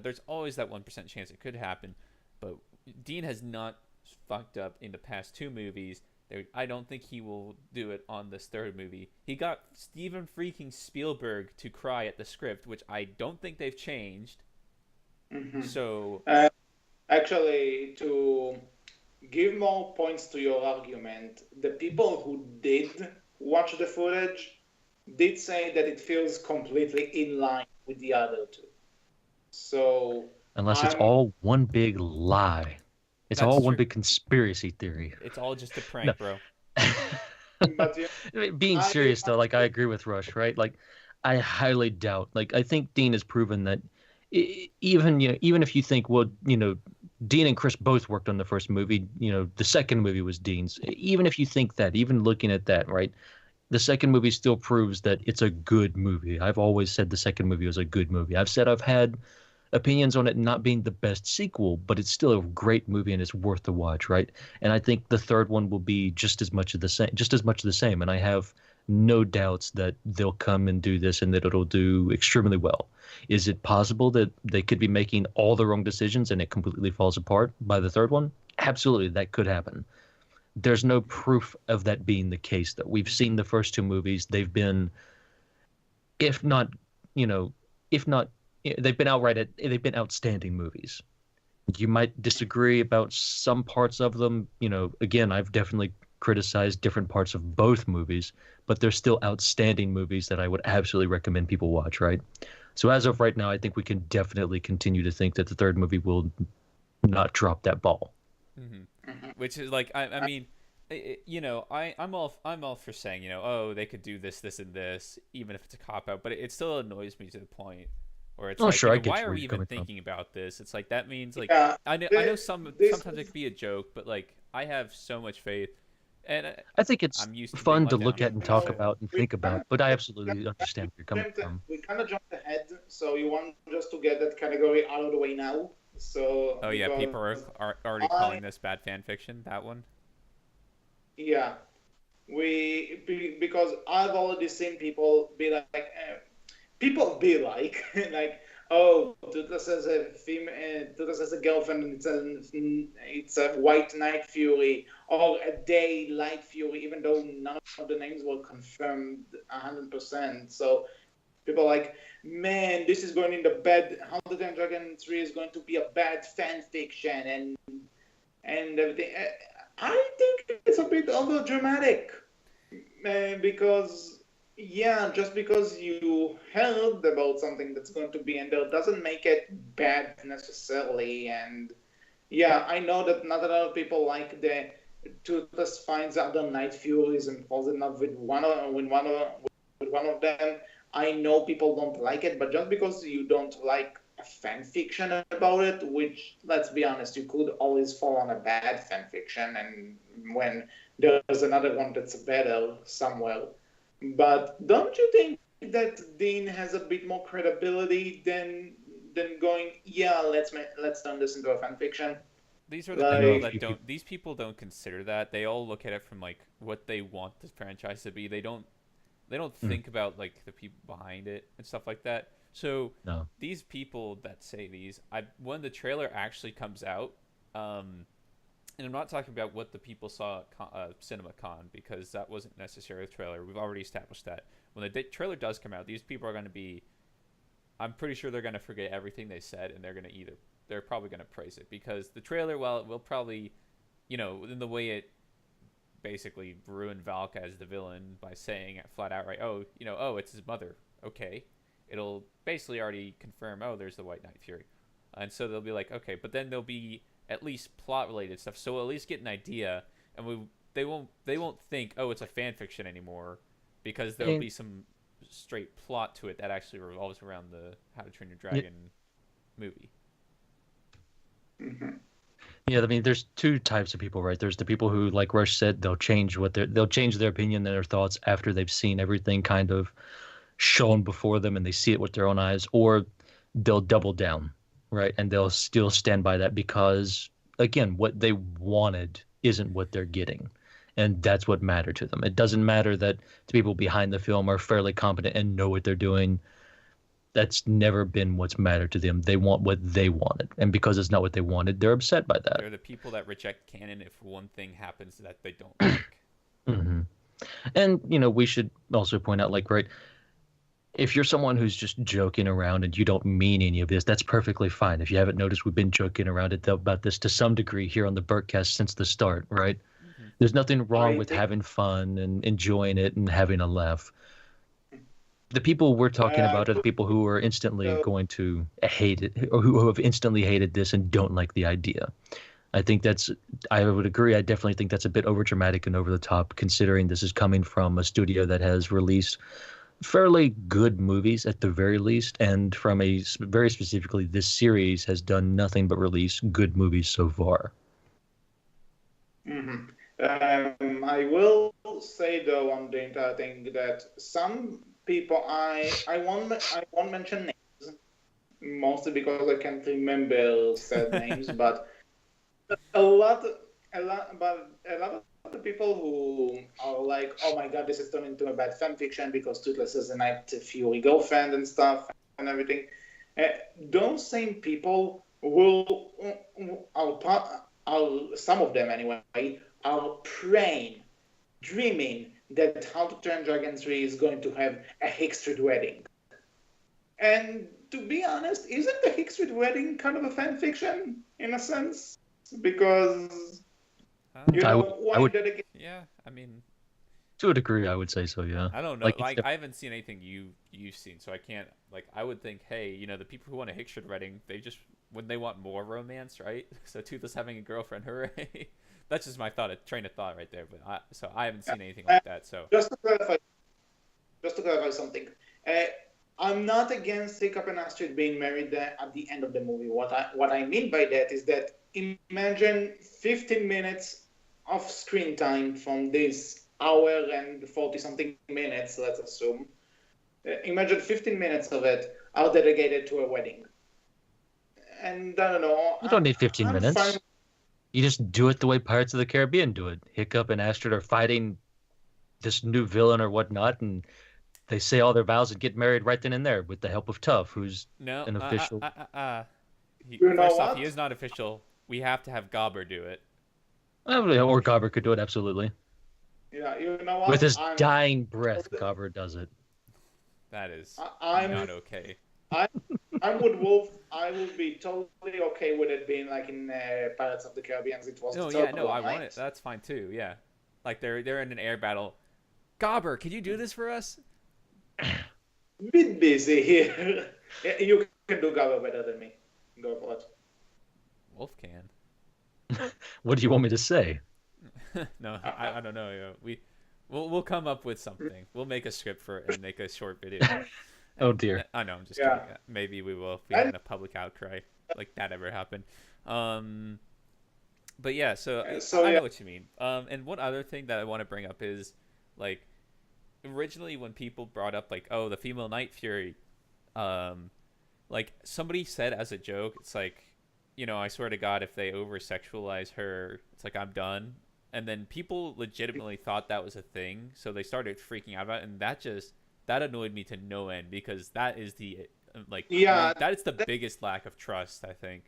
there's always that 1% chance it could happen, but Dean has not fucked up in the past two movies. I don't think he will do it on this third movie. He got Steven freaking Spielberg to cry at the script, which I don't think they've changed. mhm. So, Uh, Actually, to give more points to your argument, the people who did watch the footage did say that it feels completely in line with the other two. So Unless it's I'm, all one big lie. It's that's all one true. big conspiracy theory. It's all just a No. prank, bro. but yeah, Being I serious though, like I agree with Rush, right? Like I highly doubt. Like I think Dean has proven that even even if you think, well, Dean and Chris both worked on the first movie, the second movie was Dean's. Even if you think that, even looking at that, right? The second movie still proves that it's a good movie. I've always said the second movie was a good movie. I've said I've had opinions on it not being the best sequel, but it's still a great movie and it's worth the watch, right? And I think the third one will be just as much of the same, just as much of the same. And I have no doubts that they'll come and do this and that it'll do extremely well. Is it possible that they could be making all the wrong decisions and it completely falls apart by the third one? Absolutely, that could happen. There's no proof of that being the case, though. We've seen the first two movies. They've been, if not, you know, if not, they've been outstanding movies. You might disagree about some parts of them. Again, I've definitely criticized different parts of both movies, but they're still outstanding movies that I would absolutely recommend people watch, right? So as of right now, I think we can definitely continue to think that the third movie will not drop that ball. Hmm. mhm. Which is like, I mean, I'm all for saying, oh, they could do this, and this, even if it's a cop out, but it still annoys me to the point where it's Oh, like, sure, I why get are where we you're even coming from. thinking about this? It's like, that means, like, Yeah, I know this sometimes it is could be a joke, but like, I have so much faith, and I think it's I'm used to being fun to let down. look at and you talk know about and we think kind about, of but I absolutely understand where you're coming from. we kind of jumped ahead. So you want just to get that category out of the way now. So Oh yeah, because people are already I calling this bad fan fiction. That one. yeah because I've already seen people be like people be like like oh Tutas has a female Tutas has a girlfriend and it's a white Night Fury or a day Light Fury even though none of the names were confirmed 100%. So people are like, man, this is going in the bad. How the Ten Dragon 3 is going to be a bad fan fiction and everything. I think it's a bit over dramatic because just because you heard about something that's going to be in there doesn't make it bad necessarily. And yeah, I know that not a lot of people like the Tutas finds other Night Furies and falls in love with one of them. I know people don't like it, but just because you don't like a fan fiction about it, which let's be honest, you could always fall on a bad fan fiction, and when there's another one that's better somewhere. But don't you think that Dean has a bit more credibility than going, yeah, let's turn this into a fan fiction? These are the No, people Like, that don't. These people don't consider that. They all look at it from like what they want the franchise to be. They don't mm, think about like the people behind it and stuff like that. So no. these people that say these, when the trailer actually comes out, and I'm not talking about what the people saw at CinemaCon because that wasn't necessarily a trailer. We've already established that. When the trailer does come out, these people are going to be. I'm pretty sure they're going to forget everything they said, and they're probably going to praise it because the trailer, while it will probably, in the way it basically ruined Valk as the villain by saying it flat out, right? Oh, it's his mother. Okay, it'll basically already confirm. Oh, there's the White Knight Fury, and so they'll be like, okay, but then there'll be at least plot related stuff, so we'll at least get an idea, and they won't think, oh, it's a fan fiction anymore, because there'll And be some straight plot to it that actually revolves around the How to Train Your yeah, Dragon movie. mhm. yeah, I mean, there's two types of people, right? There's the people who, like Rush said, they'll change their opinion and their thoughts after they've seen everything kind of shown before them and they see it with their own eyes, or they'll double down, right? And they'll still stand by that because, again, what they wanted isn't what they're getting. And that's what mattered to them. It doesn't matter that the people behind the film are fairly competent and know what they're doing. That's never been what's mattered to them. They want what they wanted. And because it's not what they wanted, they're upset by that. They're the people that reject canon if one thing happens that they don't like. Mm-hmm. And, you know, we should also point out, like, right, if you're someone who's just joking around and you don't mean any of this, that's perfectly fine. If you haven't noticed, we've been joking around about this to some degree here on the Berkcast since the start, right? Mm-hmm. There's nothing wrong with having fun and enjoying it and having a laugh. The people we're talking about are the people who are instantly going to hate it, or who have instantly hated this and don't like the idea. I would agree. I definitely think that's a bit overdramatic and over the top, considering this is coming from a studio that has released fairly good movies at the very least, and from very specifically, this series has done nothing but release good movies so far. Mm-hmm. I will say though on the entire thing that some people I won't mention names, mostly because I can't remember said names, but a lot of the people who are like, oh my god, this is turned into a bad fan fiction because Toothless is a Night Fury girlfriend and stuff and everything. Those same people are some of them anyway, are praying, dreaming that How to Train Dragon 3 is going to have a Hickstrid wedding. And to be honest, isn't the Hickstrid wedding kind of a fan fiction in a sense? Because yeah, I mean, to a degree, I would say so. Yeah, I don't know. Like I haven't seen anything you've seen, so I can't. Like, I would think, hey, you know, the people who want a Hickstrid wedding, when they want more romance, right? So Toothless having a girlfriend, hooray! That's just my train of thought right there. But I haven't seen anything like that. So just to clarify something. I'm not against Hiccup and Astrid being married at the end of the movie. What I mean by that is that imagine 15 minutes of screen time from this hour and 40-something minutes, let's assume. Imagine 15 minutes of it are dedicated to a wedding. And I don't know. You don't need 15 minutes. Fine. You just do it the way Pirates of the Caribbean do it. Hiccup and Astrid are fighting this new villain or whatnot, and they say all their vows and get married right then and there with the help of Tuff, who's an official. First off, he is not official. We have to have Gobber do it. Or Gobber could do it, absolutely. Yeah, you know what? With his dying breath, Gobber does it. That is not okay. I would be totally okay with it being like in Pirates of the Caribbean. It was. I want it. That's fine too. Yeah, like they're in an air battle. Gobber, can you do this for us? Bit busy here. You can do Gobber better than me. Go for it. Wolf can. What do you want me to say? No, I don't know. We'll come up with something. We'll make a script for it and make a short video. Oh dear. I know, I'm just kidding. Maybe we will if we have a public outcry like that ever happened. But yeah, so I know what you mean. And one other thing that I want to bring up is, like, originally when people brought up, like, oh, the female Night Fury, like, somebody said as a joke, it's like, you know, I swear to God, if they over-sexualize her, it's like, I'm done. And then people legitimately thought that was a thing, so they started freaking out about it, and that annoyed me to no end, because that is that is the biggest lack of trust, I think.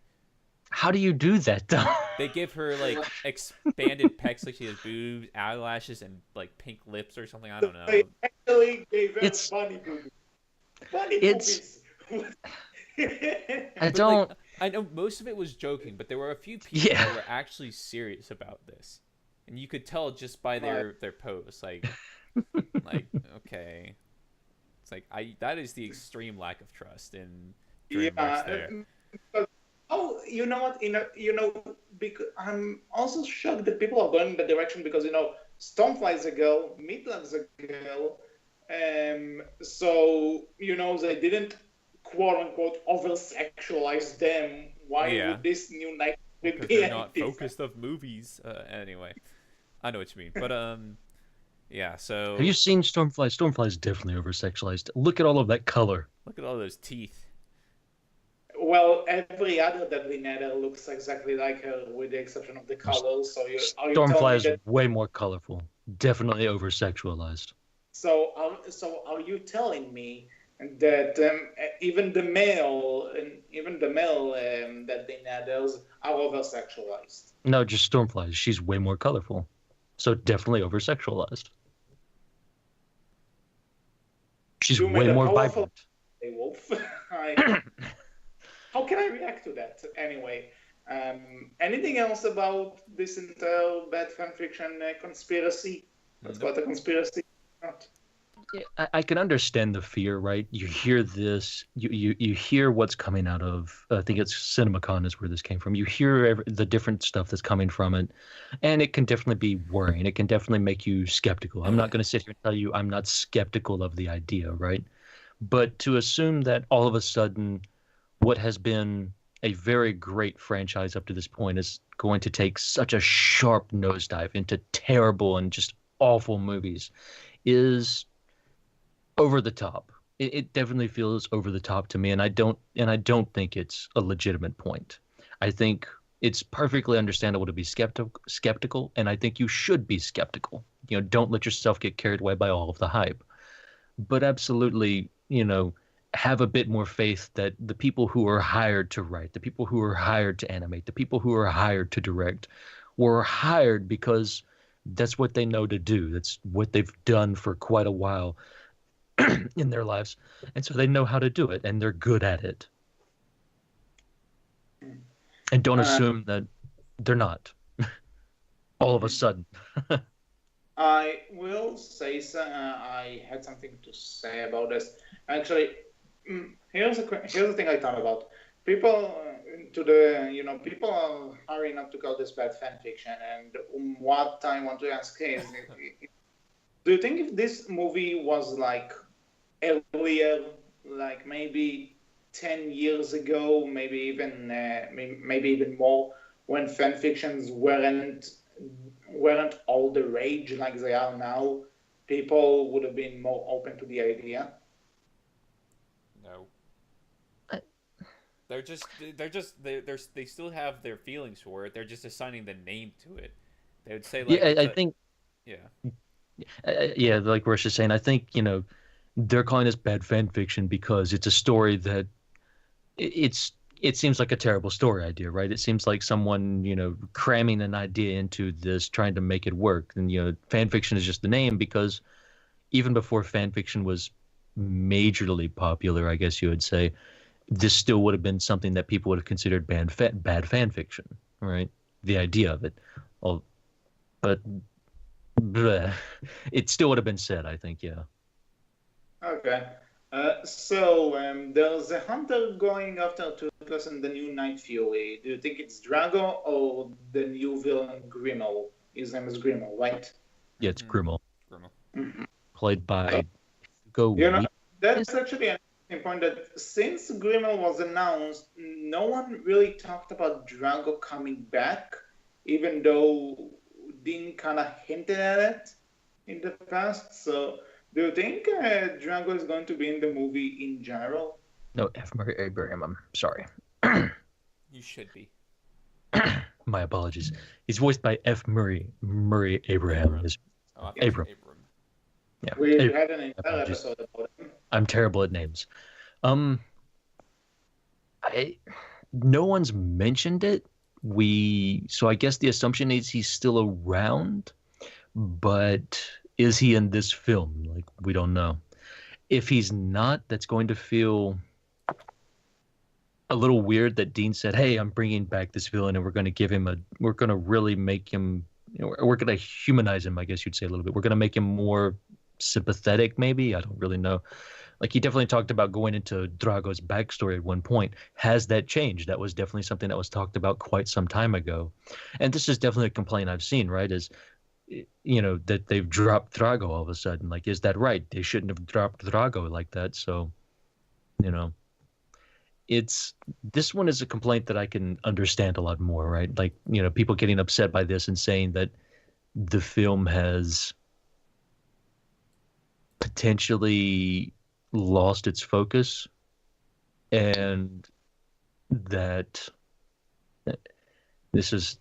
How do you do that, though? They give her, like, expanded pecs, like she has boobs, eyelashes, and, like, pink lips or something. I don't know. They actually gave her bunny boobies. Bunny boobies. I don't... Like, I know most of it was joking, but there were a few people that were actually serious about this. And you could tell just by their pose. Like, okay. It's like, that is the extreme lack of trust in DreamWorks there. Oh, you know what? Because I'm also shocked that people are going in that direction because, Stormfly's a girl, Midland's a girl, so, they didn't, quote-unquote, over-sexualize them. Why would this new Night because they're not focused of movies. Anyway, I know what you mean. But, Yeah, so Have you seen Stormfly? Stormfly is definitely over-sexualized. Look at all of that color. look at all those teeth. Well, every other Deadly Nether looks exactly like her, with the exception of the colors. So are you telling Stormfly me is that? way more colorful. Definitely over-sexualized. So are you telling me that even the male Deadly Nethers are over sexualized? No, just Stormfly. She's way more colorful. So definitely over-sexualized. She's You way made a more powerful vibrant. wolf. How can I react to that? Anyway, anything else about this entire bad fanfiction conspiracy? Let's call it a conspiracy. Not. I can understand the fear, right? You hear this, you hear what's coming out of. I think it's CinemaCon is where this came from. You hear the different stuff that's coming from it, and it can definitely be worrying. It can definitely make you skeptical. I'm not going to sit here and tell you I'm not skeptical of the idea, right? But to assume that all of a sudden, what has been a very great franchise up to this point is going to take such a sharp nosedive into terrible and just awful movies is over the top. It definitely feels over the top to me, and I don't think it's a legitimate point. I think it's perfectly understandable to be skeptical, and I think you should be skeptical. Don't let yourself get carried away by all of the hype. But absolutely, have a bit more faith that the people who are hired to write, the people who are hired to animate, the people who are hired to direct were hired because that's what they know to do. That's what they've done for quite a while in their lives. And so they know how to do it and they're good at it. And don't assume that they're not all of a sudden. I will say I had something to say about this. Actually, here's the thing I thought about. People people are hurrying up to call this bad fan fiction, and what I want to ask is, do you think if this movie was like earlier, like maybe 10 years ago, maybe even more, when fan fictions weren't all the rage like they are now, people would have been more open to the idea? No. They still have their feelings for it. They're just assigning the name to it. They would say like Yeah, I think yeah. yeah, like Rush is saying, I think, they're calling this bad fan fiction because it's a story that it seems like a terrible story idea, right? It seems like someone, cramming an idea into this, trying to make it work. And, fan fiction is just the name because even before fan fiction was majorly popular, I guess you would say, this still would have been something that people would have considered bad fan fiction, right? The idea of it. But bleh, it still would have been said, I think, yeah. Okay. So there's a hunter going after Toothless and the new Night Fury. Do you think it's Drago or the new villain Grimmel? His name is Grimmel, right? Yeah, it's Grimmel. Grimmel. Mm-hmm. Played by Go. That's actually an interesting point that since Grimmel was announced, no one really talked about Drago coming back, even though Dean kind of hinted at it in the past. So do you think Drago is going to be in the movie in general? No, F. Murray Abraham. I'm sorry. You should be. My apologies. He's voiced by F. Murray Abraham. Abram. Yeah. We had an entire episode about him. I'm terrible at names. No one's mentioned it. So I guess the assumption is he's still around, but is he in this film? Like, we don't know. If he's not, that's going to feel a little weird that Dean said, "Hey, I'm bringing back this villain, and we're going to really make him, we're going to humanize him, I guess you'd say a little bit. We're going to make him more sympathetic, maybe. I don't really know." Like, he definitely talked about going into Drago's backstory at one point. Has that changed? That was definitely something that was talked about quite some time ago. And this is definitely a complaint I've seen, right? Is, that they've dropped Drago all of a sudden. Like, is that right? They shouldn't have dropped Drago like that. So, this one is a complaint that I can understand a lot more, right? Like, people getting upset by this and saying that the film has potentially lost its focus, and that this is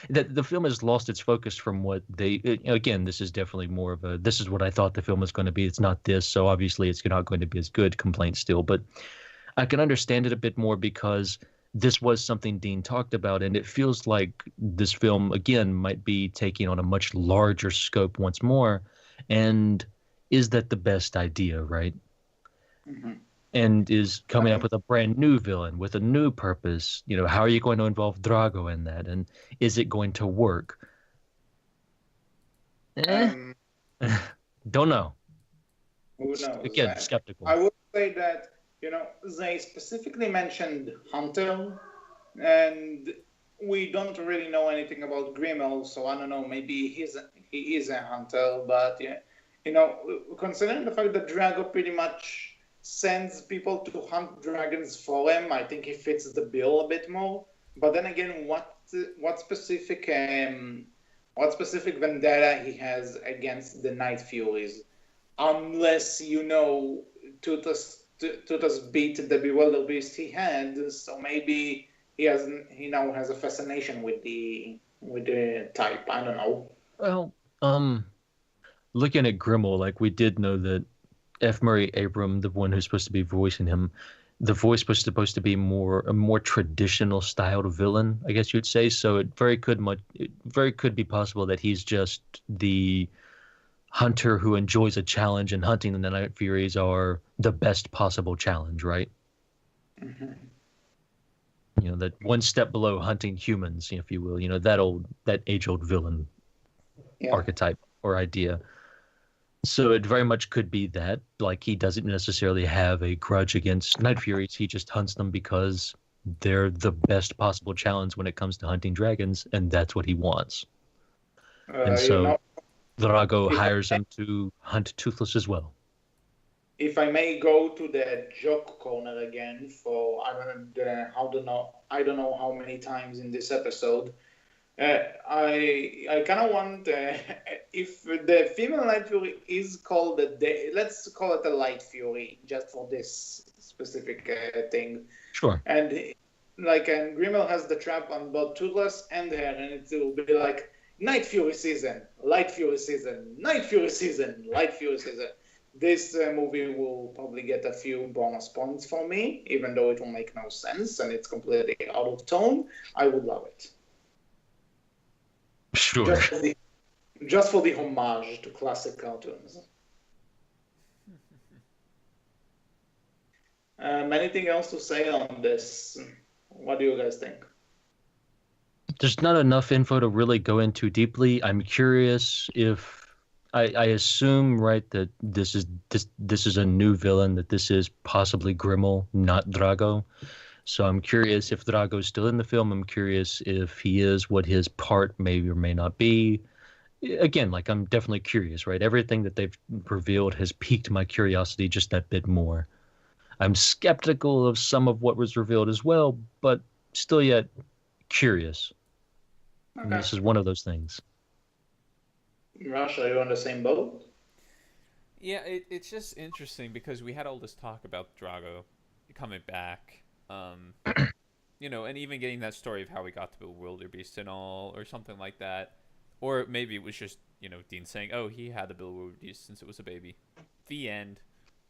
that the film has lost its focus from what again, this is definitely more of a, this is what I thought the film was going to be. It's not this, so obviously it's not going to be as good complaint still, but I can understand it a bit more because this was something Dean talked about, and it feels like this film again might be taking on a much larger scope once more. And is that the best idea, right? Mm-hmm. And is coming up with a brand new villain with a new purpose. How are you going to involve Drago in that? And is it going to work? Um, Don't know. who knows? Again, skeptical. I would say that, they specifically mentioned Hunter, and we don't really know anything about Grimmel, so I don't know, maybe he is a hunter, but yeah, considering the fact that Drago pretty much sends people to hunt dragons for him, I think he fits the bill a bit more. But then again, what specific vendetta he has against the Night Furies? Unless Tutas beat the bewildered beast he had, so maybe he now has a fascination with the type. I don't know. Well, looking at Grimmel, like we did know that F. Murray Abram, the one who's supposed to be voicing him, the voice was supposed to be a more traditional styled villain, I guess you'd say. So it very could be possible that he's just the hunter who enjoys a challenge, and hunting and the Night Furies are the best possible challenge, right? Mm-hmm. That one step below hunting humans, if you will. That age-old villain archetype or idea. So it very much could be that, like, he doesn't necessarily have a grudge against Night Furies. He just hunts them because they're the best possible challenge when it comes to hunting dragons, and that's what he wants. And so Drago hires him to hunt Toothless as well. If I may go to the joke corner again for I don't know how many times in this episode. I kind of want if the female Light Fury is called let's call it a Light Fury just for this specific thing. Sure. And Grimmel has the trap on both Toothless and her, and it will be like Night Fury season, Light Fury season, Night Fury season, Light Fury season. This movie will probably get a few bonus points for me, even though it will make no sense and it's completely out of tone. I would love it. Sure. Just for the homage to classic cartoons. Anything else to say on this? What do you guys think? There's not enough info to really go into deeply. I'm curious if I assume, right, that this is a new villain, that this is possibly Grimmel, not Drago. So I'm curious if Drago's still in the film. I'm curious if he is, what his part may or may not be. Again, like, I'm definitely curious, right? Everything that they've revealed has piqued my curiosity just that bit more. I'm skeptical of some of what was revealed as well, but still yet curious. Okay. And this is one of those things. Rush, are you on the same boat? Yeah, it's just interesting because we had all this talk about Drago coming back. And even getting that story of how we got to Bewilder Beast and all, or something like that. Or maybe it was just, Dean saying, oh, he had the Bewilder Beast since it was a baby. The end.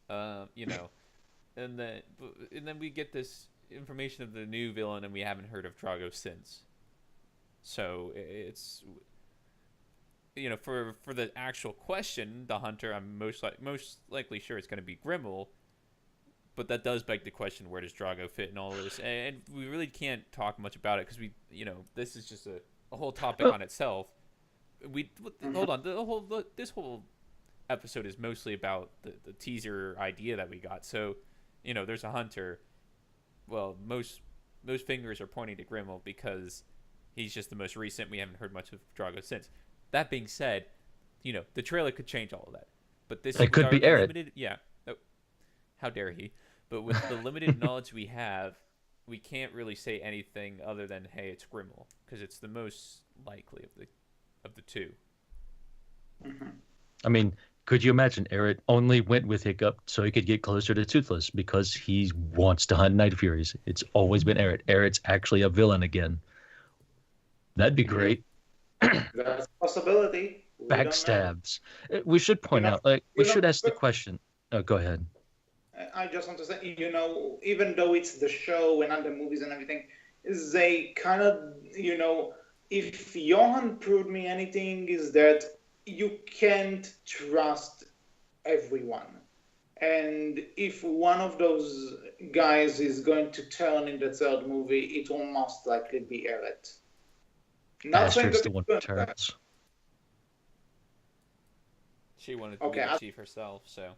And then we get this information of the new villain, and we haven't heard of Drago since. So it's, for the actual question, the hunter, I'm most likely sure it's going to be Grimmel. But that does beg the question: where does Drago fit in all this? And we really can't talk much about it because this is just a whole topic on itself. Hold on, this whole episode is mostly about the teaser idea that we got. So, there's a hunter. Well, most fingers are pointing to Grimmel because he's just the most recent. We haven't heard much of Drago since. That being said, the trailer could change all of that. But this could be aired. Limited, yeah. Oh, how dare he? But with the limited knowledge we have, we can't really say anything other than, hey, it's Grimmel, because it's the most likely of the two. I mean, Could you imagine Eret only went with Hiccup so he could get closer to Toothless because he wants to hunt Night Furies? It's always been Eret. Eret's actually a villain again. That'd be great. That's a possibility. We don't know. Backstabs. We should point out, like, we should ask the But question. Oh, go ahead. I just want to say, even though it's the show and other movies and everything, they kind of, if Johan proved me anything, is that you can't trust everyone. And if one of those guys is going to turn in the third movie, it will most likely be Eret. Not saying Astrid's that the one it's who good. turns. She wanted to be the chief herself, so.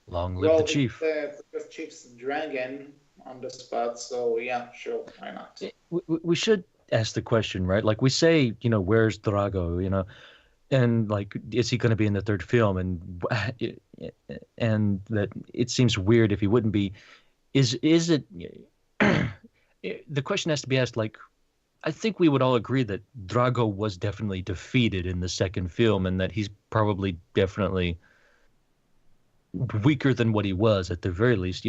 Long live the chief. The chief's dragon on the spot, so yeah, sure, why not? We should ask the question, right? Like we say, where's Drago, and like, is he going to be in the third film? And that it seems weird if he wouldn't be. Is it? The question has to be asked. Like, I think we would all agree that Drago was definitely defeated in the second film, and that he's probably definitely weaker than what he was at the very least.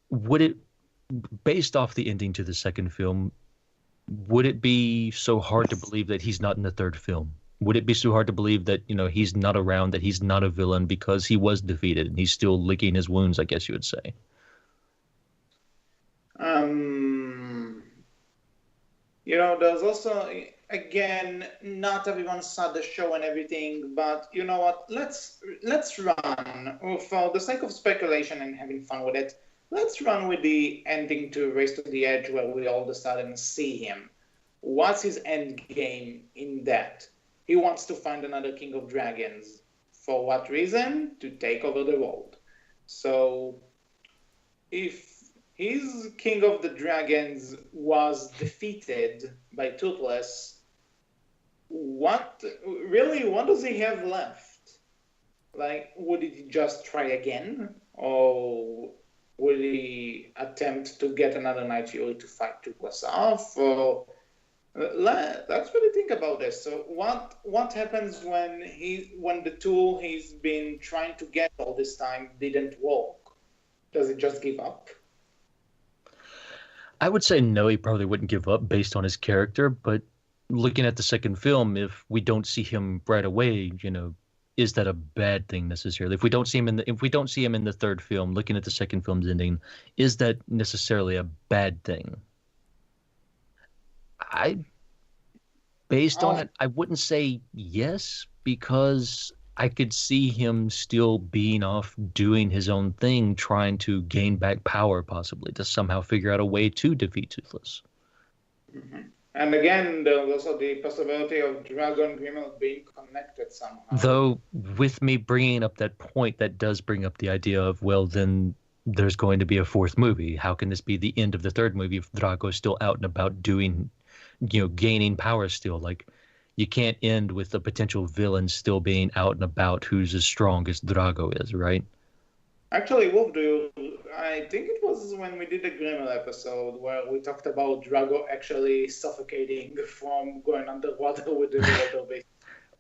Would it, based off the ending to the second film, would it be so hard to believe that he's not in the third film? Would it be so hard to believe that, he's not around, that he's not a villain because he was defeated and he's still licking his wounds, I guess you would say? There's also, again, not everyone saw the show and everything, but you know what? Let's run, for the sake of speculation and having fun with it, let's run with the ending to Race to the Edge where we all of a sudden see him. What's his end game in that? He wants to find another King of Dragons. For what reason? To take over the world. So, if his King of the Dragons was defeated by Toothless, what does he have left? Like, would he just try again? Or would he attempt to get another Night Fury to fight Toothless off? Or let's really think about this. So what happens when the tool he's been trying to get all this time didn't work? Does he just give up? I would say no, he probably wouldn't give up based on his character, but looking at the second film, if we don't see him right away, is that a bad thing necessarily? If we don't see him in the third film, looking at the second film's ending, is that necessarily a bad thing? Based on it, I wouldn't say yes, because I could see him still being off doing his own thing, trying to gain back power, possibly, to somehow figure out a way to defeat Toothless. Mm-hmm. And again, there's also the possibility of Drago and Grimald being connected somehow. Though, with me bringing up that point, that does bring up the idea of, well, then there's going to be a fourth movie. How can this be the end of the third movie if Drago's still out and about doing, gaining power still? Like, you can't end with the potential villain still being out and about who's as strong as Drago is, right? Actually, Wolf, I think it was when we did the Grimmel episode where we talked about Drago actually suffocating from going underwater with the water base.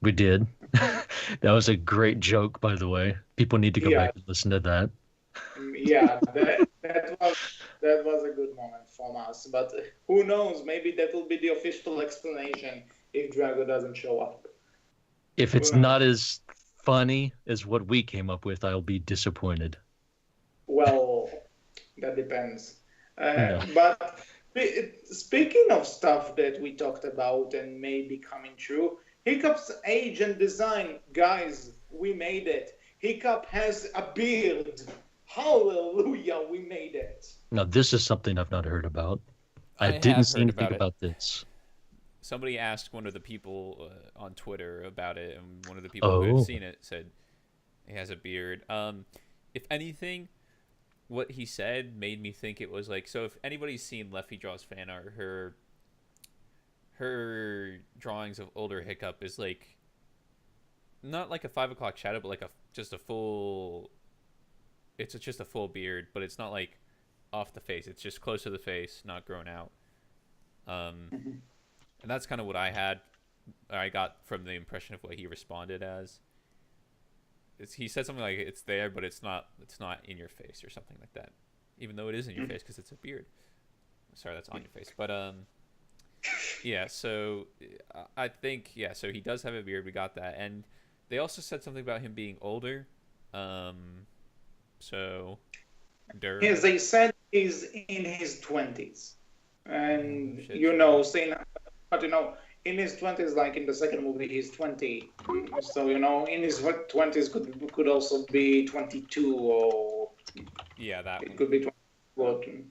We did. That was a great joke, by the way. People need to go back and listen to that. Yeah, that was a good moment from us. But who knows? Maybe that will be the official explanation if Drago doesn't show up. If it's not as funny as what we came up with, I'll be disappointed. Well, that depends. No. But speaking of stuff that we talked about and may be coming true, Hiccup's age and design, guys, we made it. Hiccup has a beard. Hallelujah, we made it. Now, this is something I've not heard about. I didn't see anything about this. Somebody asked one of the people on Twitter about it, and one of the people who had seen it said he has a beard. If anything, what he said made me think it was like, so if anybody's seen Leffy Draws fan art, her drawings of older Hiccup is like not like a 5 o'clock shadow, but like just a full beard, but it's not like off the face. It's just close to the face, not grown out. And that's kind of what I got from the impression of what he responded as. he said something like it's there, but it's not in your face or something like that. Even though it is in your face because it's a beard. Sorry, that's on your face. But yeah. So I think So he does have a beard. We got that, and they also said something about him being older. So. Yes, they said he's in his 20s. And, saying, but in his 20s, like in the second movie, he's 20. So, in his 20s could also be 22 or. Yeah, that it one. could be 20.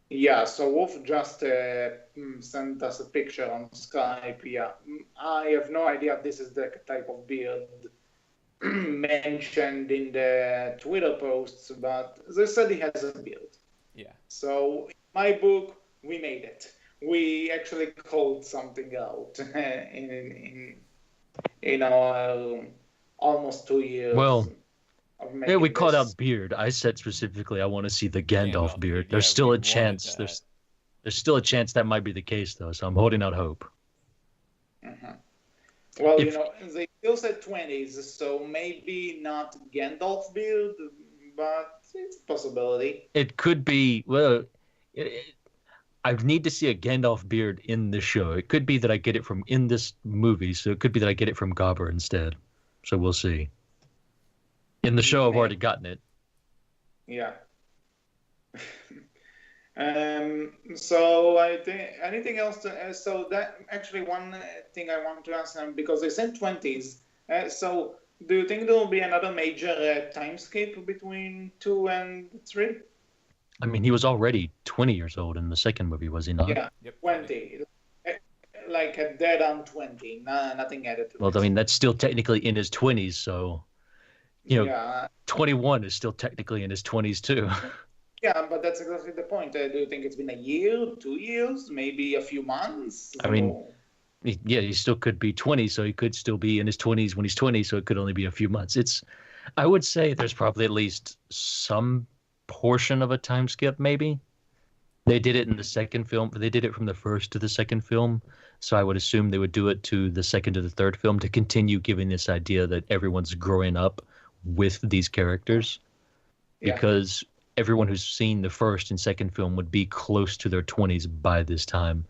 Yeah, so Wolf just sent us a picture on Skype. Yeah, I have no idea if this is the type of beard mentioned in the Twitter posts, but they said he has a beard. Yeah. So in my book, we made it. We actually called something out in our almost 2 years. Well, of yeah, we making called this. out beard. I said specifically I want to see the Gandalf beard. Yeah, There's still we a chance. wanted that. There's still a chance that might be the case though. So I'm holding out hope. Well, they still said 20s, so maybe not Gandalf beard, but it's a possibility. It could be. Well, I need to see a Gandalf beard in the show. It could be that I get it from in this movie, so it could be that I get it from Gobber instead. So we'll see. In the show, I've already gotten it. Yeah. So I think anything else? So that actually one thing I want to ask them, because they said 20s. So do you think there will be another major time skip between 2 and 3? I mean, he was already 20 years old in the second movie, was he not? Yeah, 20. Like a dead on 20. Nothing added to Well, it. I mean, that's still technically in his 20s, so 21 is still technically in his 20s too. Yeah, but that's exactly the point. Do you think it's been a year, 2 years, maybe a few months? I mean, yeah, he still could be 20, so he could still be in his 20s when he's 20, so it could only be a few months. I would say there's probably at least some portion of a time skip, maybe. They did it in the second film. They did it from the first to the second film, so I would assume they would do it to the second to the third film to continue giving this idea that everyone's growing up with these characters. Yeah. Because everyone who's seen the first and second film would be close to their 20s by this time.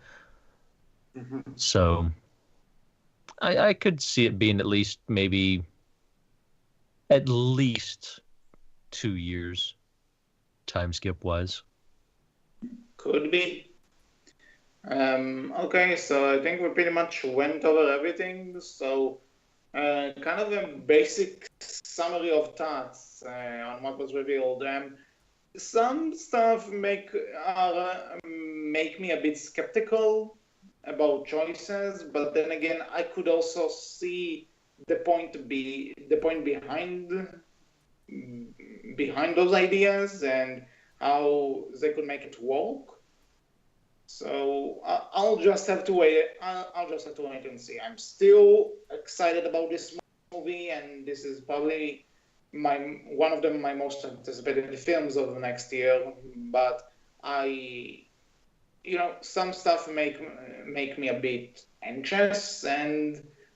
Mm-hmm. So I could see it being at least 2 years time skip wise. Could be. Okay, so I think we pretty much went over everything. So kind of a basic summary of thoughts on what was revealed. Some stuff make me a bit skeptical about choices, but then again, I could also see the point behind those ideas and how they could make it work. So I'll just have to wait. I'll just have to wait and see. I'm still excited about this movie, and this is probably one of my most anticipated films of the next year. But some stuff make me a bit anxious,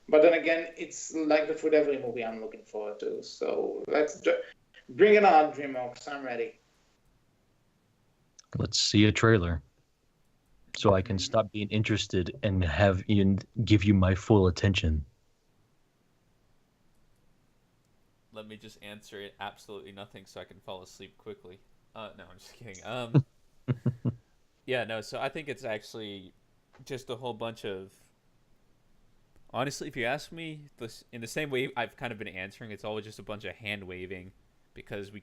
but then again, it's like with every movie I'm looking forward to. So let's bring it on, DreamWorks. I'm ready. Let's see a trailer, so I can stop being interested and give you my full attention. Let me just answer it absolutely nothing so I can fall asleep quickly. No, I'm just kidding. Yeah, no, so I think it's actually just a whole bunch of... Honestly, if you ask me, in the same way I've kind of been answering, it's always just a bunch of hand-waving, because we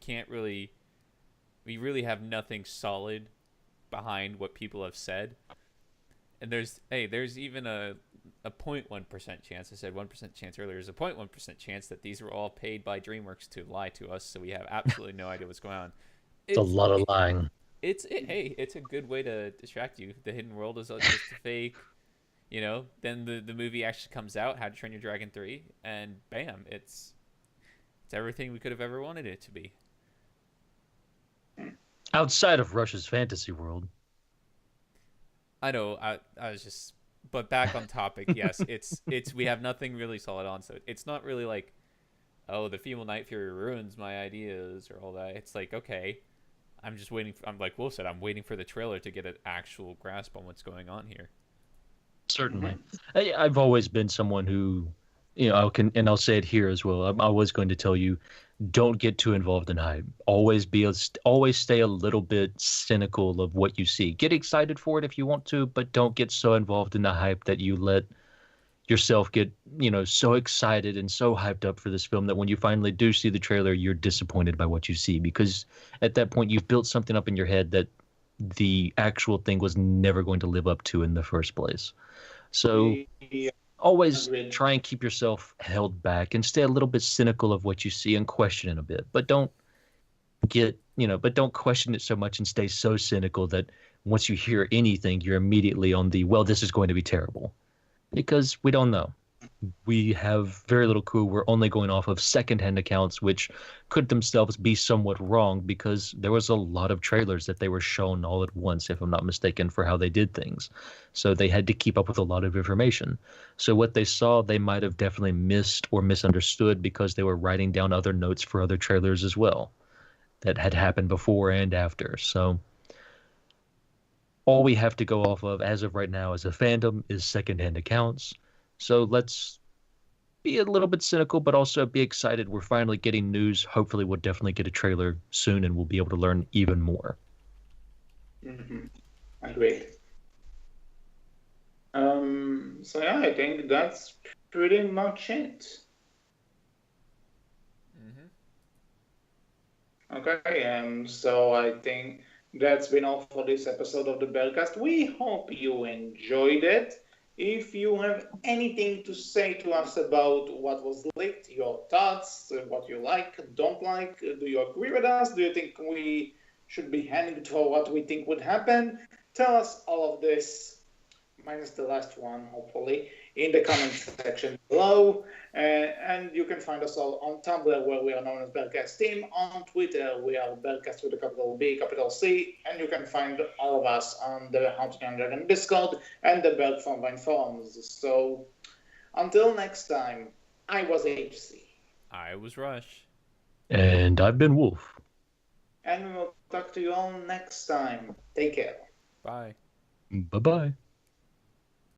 really have nothing solid behind what people have said. And there's even a 0.1% chance. I said 1% chance earlier. There's a 0.1% chance that these were all paid by DreamWorks to lie to us, so we have absolutely no idea what's going on. It's a lot of lying. It's a good way to distract you. The Hidden World is just a fake. Then the movie actually comes out, How to Train Your Dragon 3, and bam, it's everything we could have ever wanted it to be. Outside of Russia's fantasy world. I know. I was just, but back on topic. Yes, it's we have nothing really solid on, so it's not really like oh, the female Night Fury ruins my ideas or all that. It's like, okay, I'm just waiting. I'm like Wolf said, I'm waiting for the trailer to get an actual grasp on what's going on here. Certainly. Mhm. I've always been someone who, I'll say it here as well. I'm always going to tell you, don't get too involved in hype. Always stay a little bit cynical of what you see. Get excited for it if you want to, but don't get so involved in the hype that you let yourself get, so excited and so hyped up for this film that when you finally do see the trailer, you're disappointed by what you see, because at that point you've built something up in your head that the actual thing was never going to live up to in the first place. So Yeah, always agreed. try and keep yourself held back and stay a little bit cynical of what you see and question it a bit. But don't question it so much and stay so cynical that once you hear anything, you're immediately on the, well, this is going to be terrible. Because we don't know. We have very little clue. We're only going off of secondhand accounts, which could themselves be somewhat wrong because there was a lot of trailers that they were shown all at once, if I'm not mistaken, for how they did things. So they had to keep up with a lot of information. So what they saw, they might have definitely missed or misunderstood because they were writing down other notes for other trailers as well that had happened before and after. So all we have to go off of as of right now as a fandom is secondhand accounts. So let's be a little bit cynical, but also be excited. We're finally getting news. Hopefully, we'll definitely get a trailer soon, and we'll be able to learn even more. Hmm. Agreed. So yeah, I think that's pretty much it. Mm-hmm. Okay, so I think that's been all for this episode of the Berkcast. We hope you enjoyed it. If you have anything to say to us about what was leaked, your thoughts, what you like, don't like, do you agree with us? Do you think we should be heading to what we think would happen? Tell us all of this, minus the last one, hopefully, in the comment section below. And you can find us all on Tumblr, where we are known as Berkcast Team. On Twitter, we are Berkcast with a capital B, capital C. And you can find all of us on the How to Train Dragon Discord and the Berk Frontline forums. So until next time, I was HC. I was Rush. And I've been Wolf. And we will talk to you all next time. Take care. Bye. Bye bye.